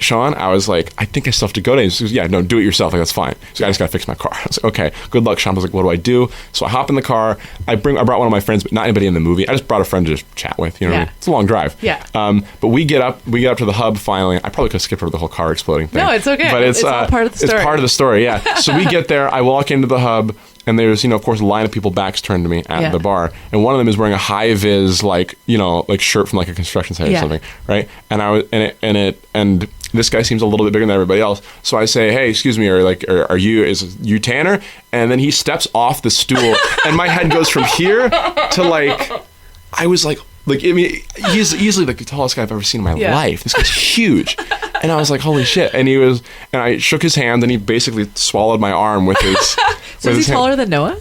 [SPEAKER 2] Sean, I think I still have to go today. He goes, yeah, no, do it yourself. Like, that's fine. So I just got to fix my car. I was like, okay, good luck, Sean. I was like, what do I do? So I hop in the car. I brought one of my friends, but not anybody in the movie. I just brought a friend to just chat with. You know what I mean? It's a long drive.
[SPEAKER 3] Yeah.
[SPEAKER 2] But we get up to the hub finally. I probably could have skipped over the whole car exploding thing.
[SPEAKER 3] No, it's okay. But it's all part of the story.
[SPEAKER 2] It's part of the story, yeah. So we get there. I walk into the hub. And there's, of course, a line of people backs turned to me at the bar. And one of them is wearing a high-vis, like shirt from like a construction site or something, right? And this guy seems a little bit bigger than everybody else. So I say, hey, excuse me, are you Tanner? And then he steps off the stool, and my head goes from here to like, I was like, I mean, he's easily like the tallest guy I've ever seen in my life. This guy's huge. And I was like, holy shit. And I shook his hand, and he basically swallowed my arm with his
[SPEAKER 3] So is he taller than Noah?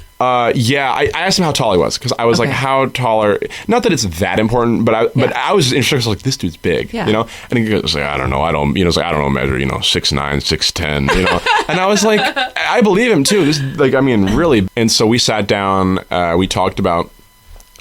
[SPEAKER 2] Yeah, I asked him how tall he was, because I was like, how taller? Not that it's that important, but I was interested. I was like, this dude's big, And he goes like, I don't know, measure, 6'9", 6'10", And I was like, I believe him too. This, like, I mean, really. And so we sat down, we talked about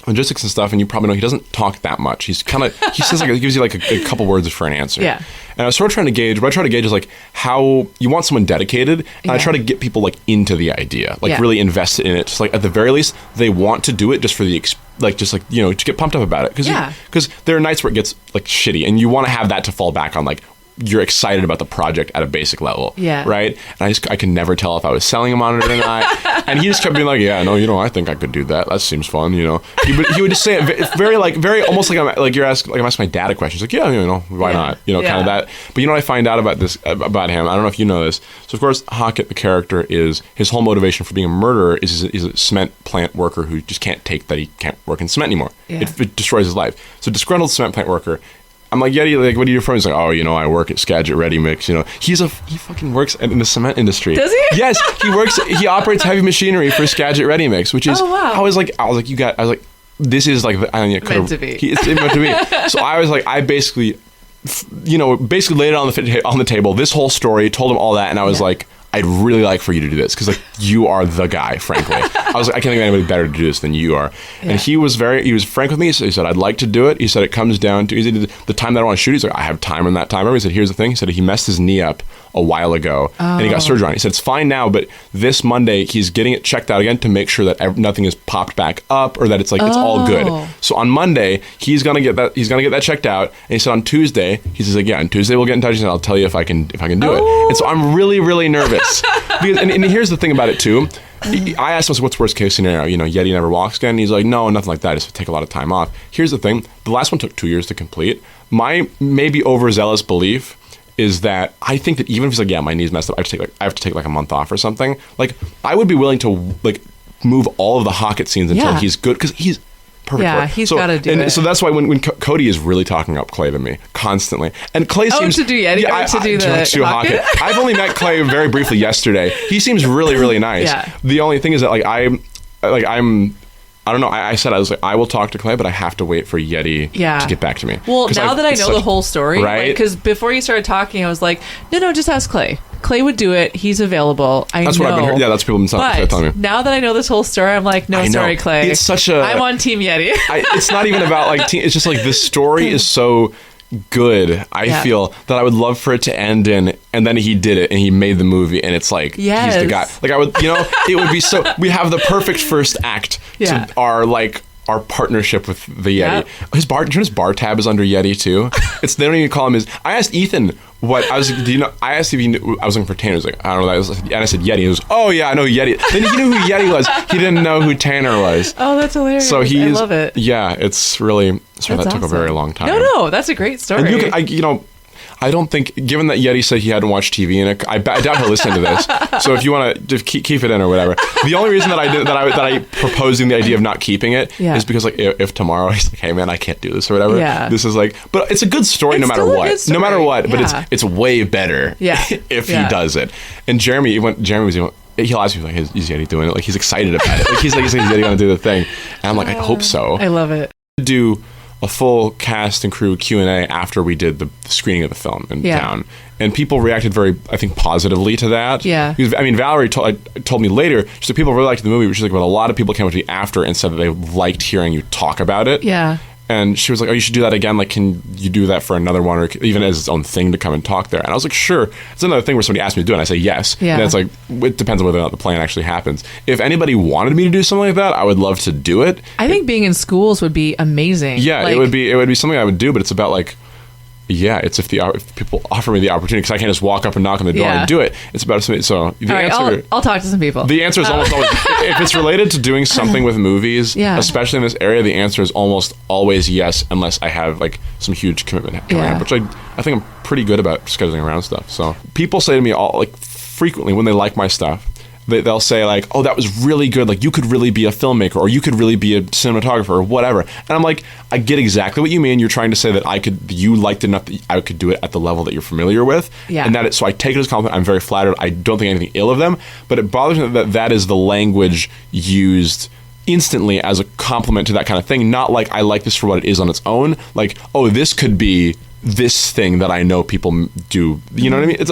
[SPEAKER 2] logistics and stuff, and you probably know he doesn't talk that much. He says like, he gives you like a couple words for an answer. Yeah. And I was sort of trying to gauge, what I try to gauge is like how you want someone dedicated, and I try to get people like into the idea, like really invested in it. Just like at the very least, they want to do it just for the to get pumped up about it. Because there are nights where it gets like shitty, and you want to have that to fall back on, like you're excited about the project at a basic level, right? And I can never tell if I was selling him on it or not. And he just kept being like, yeah, no, I think I could do that. That seems fun, He would just say it very almost like you're asking, like I'm asking my dad a question. He's like, yeah, why not? Kind of that. But what I find out about him, I don't know if you know this. So of course, Hockett, the character, is his whole motivation for being a murderer is a cement plant worker who just can't take that he can't work in cement anymore. It destroys his life. So disgruntled cement plant worker. I'm like, Yeti, like, what do you do for? He's like, oh, I work at Skagit Ready Mix. He fucking works in the cement industry.
[SPEAKER 3] Does he?
[SPEAKER 2] Yes, he operates heavy machinery for Skagit Ready Mix, which is.
[SPEAKER 3] Oh, wow.
[SPEAKER 2] I was like, this is like
[SPEAKER 3] meant to be.
[SPEAKER 2] It's meant to be. So I was like, I basically laid it on the table. This whole story, told him all that, and I was like, I'd really like for you to do this, because like you are the guy, frankly. I was like, I can't think of anybody better to do this than you are. And he was frank with me. So he said, I'd like to do it. He said, it comes down to the time that I want to shoot. He's like, I have time on that time. He said, here's the thing. He said he messed his knee up a while ago, and he got surgery on it. He said, it's fine now, but this Monday he's getting it checked out again to make sure that nothing is popped back up, or that it's like it's all good. So on Monday he's gonna get that checked out. And he said on Tuesday, he says like, yeah, on Tuesday we'll get in touch, and I'll tell you if I can do it. And so I'm really, really nervous. And here's the thing about it too. I asked him, what's worst case scenario? Yeti never walks again. And he's like, no, nothing like that. Just take a lot of time off. Here's the thing. The last one took 2 years to complete. My maybe overzealous belief is that I think that even if he's like, yeah, my knee's messed up, I have to take like a month off or something. Like, I would be willing to like move all of the Hocket scenes until he's good, because he's perfect.
[SPEAKER 3] Yeah, he's got to do it.
[SPEAKER 2] So that's why when Cody is really talking up Clay to me constantly, and Clay seems
[SPEAKER 3] to do Yeti, to do the Hocket.
[SPEAKER 2] I've only met Clay very briefly yesterday. He seems really, really nice.
[SPEAKER 3] Yeah.
[SPEAKER 2] The only thing is that I don't know. I said, I was like, I will talk to Clay, but I have to wait for Yeti to get back to me.
[SPEAKER 3] Well, now that I know the whole story,
[SPEAKER 2] right?
[SPEAKER 3] Because before you started talking, I was like, no, just ask Clay. Clay would do it. He's available.
[SPEAKER 2] That's what I've been hearing. Yeah, that's what people have been telling me.
[SPEAKER 3] Now that I know this whole story, I'm like, no, sorry, Clay.
[SPEAKER 2] It's such a...
[SPEAKER 3] I'm on Team Yeti.
[SPEAKER 2] It's not even about like team. It's just like this story is so good, I feel, that I would love for it to end in, and then he did it and he made the movie, and it's like he's the guy. Like, I would, it would be so, we have the perfect first act to our partnership with the Yeti.
[SPEAKER 3] Yep.
[SPEAKER 2] His bar tab is under Yeti too. They don't even call him his. I asked Ethan what I was. I asked if he knew. I was looking for Tanner. He was like, I don't know. And I said Yeti. He was, oh yeah, I know Yeti. Then he knew who Yeti was. He didn't know who Tanner was.
[SPEAKER 3] Oh, that's hilarious.
[SPEAKER 2] So
[SPEAKER 3] I love it.
[SPEAKER 2] Yeah, it's really. Sorry, that took a very long time.
[SPEAKER 3] No, that's a great story.
[SPEAKER 2] And I don't think, given that Yeti said he hadn't watched TV, and I doubt he'll listen to this. So if you want to just keep it in or whatever. The only reason that I proposing the idea of not keeping it is because, like, if tomorrow he's like, hey man, I can't do this or whatever.
[SPEAKER 3] Yeah.
[SPEAKER 2] This is like, but it's a good story no matter what. No matter what, but it's way better if he does it. And Jeremy was he'll ask me like, is Yeti doing it? Like, he's excited about it. Like, he's Yeti gonna do the thing. And I'm like, I hope so.
[SPEAKER 3] I love it.
[SPEAKER 2] Do a full cast and crew Q&A after we did the screening of the film in town, and people reacted very, I think, positively to that.
[SPEAKER 3] Yeah,
[SPEAKER 2] because, I mean, Valerie told me later, she said people really liked the movie, which is like, but a lot of people came up to me after and said that they liked hearing you talk about it.
[SPEAKER 3] Yeah.
[SPEAKER 2] And she was like, oh, you should do that again. Like, can you do that for another one, or even as its own thing to come and talk there? And I was like, sure. It's another thing where somebody asked me to do it, and I say yes.
[SPEAKER 3] Yeah.
[SPEAKER 2] And it's like, it depends on whether or not the plan actually happens. If anybody wanted me to do something like that, I would love to do it.
[SPEAKER 3] I think being in schools would be amazing.
[SPEAKER 2] Yeah, it would be something I would do, but it's about like, it's if people offer me the opportunity, because I can't just walk up and knock on the door and do it. It's about something. So the answer,
[SPEAKER 3] I'll talk to some people.
[SPEAKER 2] The answer is almost always, if it's related to doing something with movies, especially in this area, the answer is almost always yes, unless I have like some huge commitment coming up, which I think I'm pretty good about scheduling around stuff. So people say to me frequently when they like my stuff, they'll say like, oh, that was really good, like you could really be a filmmaker, or you could really be a cinematographer, or whatever. And I'm like, I get exactly what you mean. You're trying to say that you liked enough that I could do it at the level that you're familiar with. Yeah. And so I take it as a compliment. I'm very flattered. I don't think anything ill of them, but it bothers me that is the language used instantly as a compliment to that kind of thing, not like I like this for what it is on its own. Like, oh, this could be this thing that I know people do. You know what I mean? It's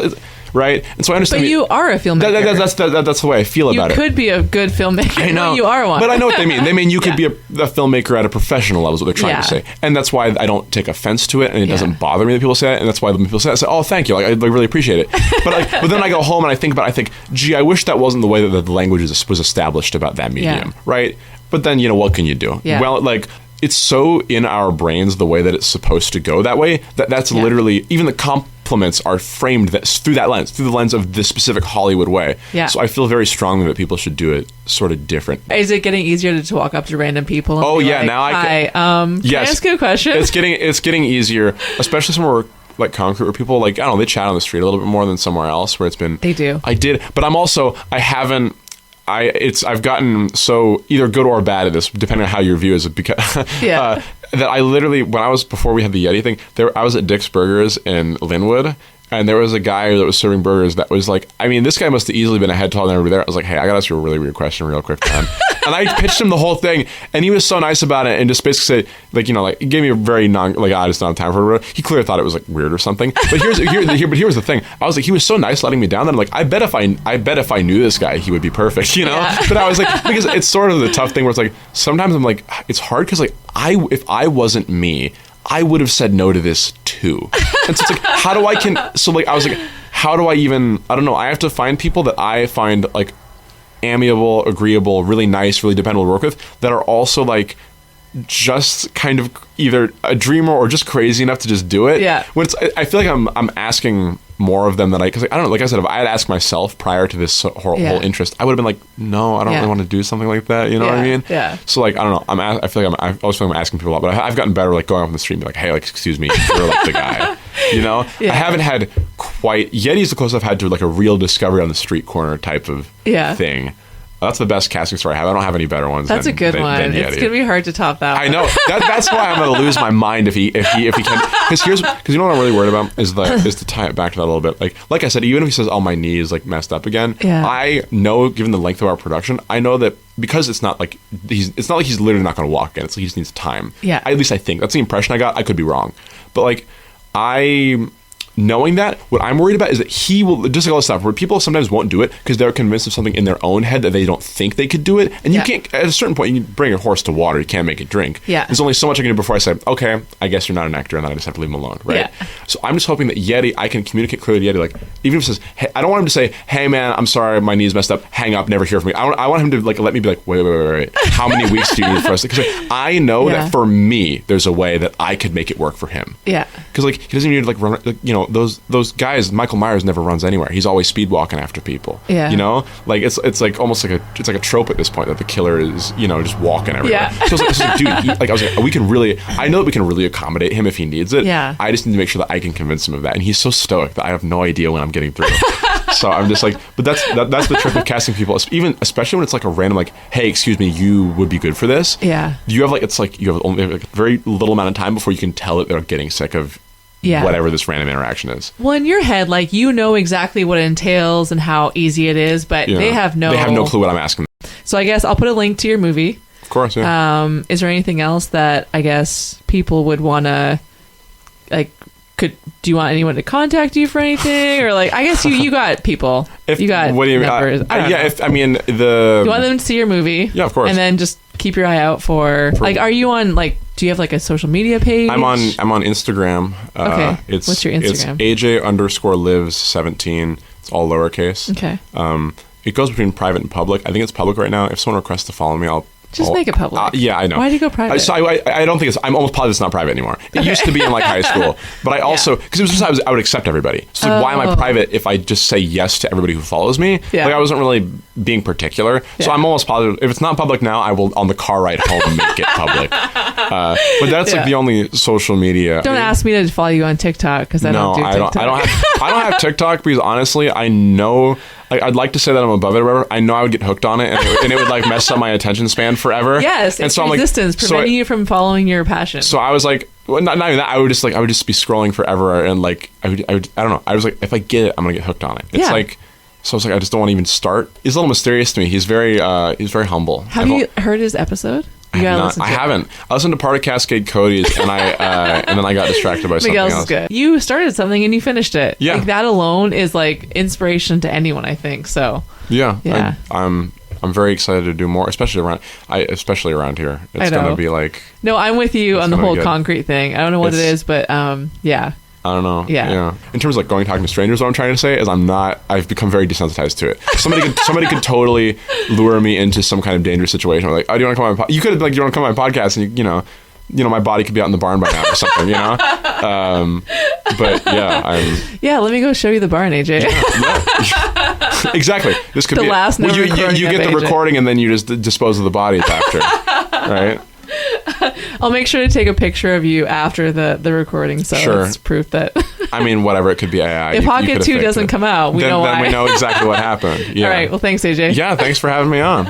[SPEAKER 2] right? And so I understand.
[SPEAKER 3] But you are a filmmaker.
[SPEAKER 2] That's the way I feel about it.
[SPEAKER 3] You could be a good filmmaker. I know. You are one.
[SPEAKER 2] But I know what they mean. They mean you could be a filmmaker at a professional level is what they're trying to say. And that's why I don't take offense to it, and it doesn't bother me that people say it, and that's why when people say it, I say, oh, thank you. Like, I really appreciate it. But then I go home and I think, gee, I wish that wasn't the way that the language was established about that medium, right? But then, what can you do? Yeah. Well, like, it's so in our brains the way that it's supposed to go that way, that's literally, even the compliments are framed through the lens of this specific Hollywood way. Yeah. So I feel very strongly that people should do it sort of different.
[SPEAKER 3] Is it getting easier to walk up to random people? And
[SPEAKER 2] now
[SPEAKER 3] hi, can I ask you a question?
[SPEAKER 2] It's getting easier, especially somewhere like concrete, where people, like, I don't know, they chat on the street a little bit more than somewhere else where it's been.
[SPEAKER 3] They do.
[SPEAKER 2] I did, but I've gotten so either good or bad at this, depending on how your view is, because that I literally, before we had the Yeti thing, I was at Dick's Burgers in Linwood, and there was a guy that was serving burgers that was like, I mean, this guy must have easily been a head taller than everybody there. I was like, hey, I gotta ask you a really weird question real quick, man. And I pitched him the whole thing, and he was so nice about it, and just basically said, like, he gave me a very I just don't have time for it. He clearly thought it was like weird or something. But here's the thing. I was like, he was so nice letting me down that I'm like, I bet if I knew this guy, he would be perfect, Yeah. But I was like, because it's sort of the tough thing where it's like, sometimes I'm like, it's hard because like if I wasn't me, I would have said no to this too. And so it's like, I was like, how do I even, I don't know, I have to find people that I find like amiable, agreeable, really nice, really dependable to work with, that are also like just kind of either a dreamer or just crazy enough to just do it.
[SPEAKER 3] Yeah.
[SPEAKER 2] When I feel like I'm asking more of them than because I don't know. Like I said, if I had asked myself prior to this whole interest, I would have been like, no, I don't really want to do something like that. You know what I mean?
[SPEAKER 3] Yeah.
[SPEAKER 2] So like I don't know. I feel like I always feel like I'm asking people a lot, but I've gotten better like going up on the street and be like, hey, like excuse me, you're like the guy. You know?
[SPEAKER 3] Yeah.
[SPEAKER 2] I haven't had quite Yeti's the closest I've had to like a real discovery on the street corner type of thing. That's the best casting story I have. I don't have any better ones.
[SPEAKER 3] That's a good one.
[SPEAKER 2] Than
[SPEAKER 3] It's gonna be hard to top that.
[SPEAKER 2] I know. That's why I'm gonna lose my mind if he can. Because you know what I'm really worried about is to tie it back to that a little bit. Like I said, even if he says, "Oh, my knee is like messed up again," I know, given the length of our production, I know that because it's not like he's literally not gonna walk in. It's like he just needs time.
[SPEAKER 3] Yeah.
[SPEAKER 2] At least I think that's the impression I got. I could be wrong, but like knowing that, what I'm worried about is that he will, just like all this stuff, where people sometimes won't do it because they're convinced of something in their own head that they don't think they could do it. And you can't, at a certain point, you can bring a horse to water, you can't make it drink.
[SPEAKER 3] Yeah.
[SPEAKER 2] There's only so much I can do before I say, okay, I guess you're not an actor, and then I just have to leave him alone, right? Yeah. So I'm just hoping that Yeti, I can communicate clearly to Yeti, like, even if he says, hey, I don't want him to say, hey man, I'm sorry, my knee's messed up, hang up, never hear from me. I want him to like let me be like, wait. How many weeks do you need for us? Because like, I know that for me, there's a way that I could make it work for him.
[SPEAKER 3] Yeah.
[SPEAKER 2] Because like he doesn't need to like run, like, you know, those guys. Michael Myers never runs anywhere. He's always speed walking after people.
[SPEAKER 3] Yeah.
[SPEAKER 2] You know, like it's like almost like a trope at this point that the killer is, you know, just walking everywhere.
[SPEAKER 3] Yeah.
[SPEAKER 2] So I was like, dude, I was like, I know that we can really accommodate him if he needs it.
[SPEAKER 3] Yeah.
[SPEAKER 2] I just need to make sure that I can convince him of that. And he's so stoic that I have no idea when I'm getting through. So I'm just like, but that's the trick of casting people, especially when it's like a random like, hey, excuse me, you would be good for this.
[SPEAKER 3] Yeah.
[SPEAKER 2] You have like, it's like you have only like a very little amount of time before you can tell that they're getting sick of whatever this random interaction is.
[SPEAKER 3] Well, in your head, like, you know exactly what it entails and how easy it is, but they have no
[SPEAKER 2] clue what I'm asking them.
[SPEAKER 3] So I guess I'll put a link to your movie.
[SPEAKER 2] Of course, yeah.
[SPEAKER 3] Is there anything else that I guess people would want to, like, do you want anyone to contact you for anything? Or like, I guess you got people. You got
[SPEAKER 2] what do you
[SPEAKER 3] numbers.
[SPEAKER 2] mean?
[SPEAKER 3] You want them to see your movie?
[SPEAKER 2] Yeah, of course.
[SPEAKER 3] And then just keep your eye out for like, are you on like, do you have like a social media page?
[SPEAKER 2] I'm on Instagram.
[SPEAKER 3] Okay. What's your Instagram?
[SPEAKER 2] It's AJ_lives17. It's all lowercase.
[SPEAKER 3] Okay.
[SPEAKER 2] It goes between private and public. I think it's public right now. If someone requests to follow me, I'll
[SPEAKER 3] make it public.
[SPEAKER 2] Yeah, I know.
[SPEAKER 3] Why do you go private?
[SPEAKER 2] So I don't think I'm almost positive it's not private anymore. It used to be in like high school, but I also because it was just I would accept everybody. So like, why am I private if I just say yes to everybody who follows me?
[SPEAKER 3] Yeah.
[SPEAKER 2] Like I wasn't really being particular. So I'm almost positive if it's not public now, I will on the car ride home make it public. But that's like the only social media.
[SPEAKER 3] Don't ask me to follow you on TikTok because I don't do TikTok.
[SPEAKER 2] I don't have TikTok because honestly, I know. I'd like to say that I'm above it or whatever. I know I would get hooked on it and it would like mess up my attention span forever.
[SPEAKER 3] Yes,
[SPEAKER 2] and
[SPEAKER 3] it's resistance preventing you from following your passion.
[SPEAKER 2] So I was like, well, not even that. I would just be scrolling forever and like I don't know. I was like, if I get it, I'm gonna get hooked on it. It's like. So I was like, I just don't want to even start. He's a little mysterious to me. He's very humble.
[SPEAKER 3] Have you heard his episode?
[SPEAKER 2] I haven't. I listened to part of Cascade Cody's, and and then I got distracted by something else.
[SPEAKER 3] Good. You started something and you finished it.
[SPEAKER 2] Yeah,
[SPEAKER 3] like that alone is like inspiration to anyone. I think so.
[SPEAKER 2] Yeah. I'm very excited to do more, especially around here. It's gonna be like.
[SPEAKER 3] No, I'm with you on the whole concrete thing. I don't know what it is, but yeah.
[SPEAKER 2] I don't know.
[SPEAKER 3] Yeah.
[SPEAKER 2] In terms of like talking to strangers, what I'm trying to say is I've become very desensitized to it. Somebody could totally lure me into some kind of dangerous situation. Like, oh, do you want to come on my you could like, do you want to come on my podcast? And you know, my body could be out in the barn by now or something, you know? But yeah,
[SPEAKER 3] let me go show you the barn, AJ.
[SPEAKER 2] Yeah. Exactly. This could
[SPEAKER 3] be
[SPEAKER 2] the
[SPEAKER 3] last
[SPEAKER 2] you get the recording and then you just dispose of the bodies after. Right?
[SPEAKER 3] I'll make sure to take a picture of you after the recording, so it's proof that.
[SPEAKER 2] I mean, whatever, it could be AI.
[SPEAKER 3] If Pocket 2 doesn't come out, we know why.
[SPEAKER 2] Then we know exactly what happened. Yeah.
[SPEAKER 3] All right. Well, thanks, AJ.
[SPEAKER 2] Yeah, thanks for having me on.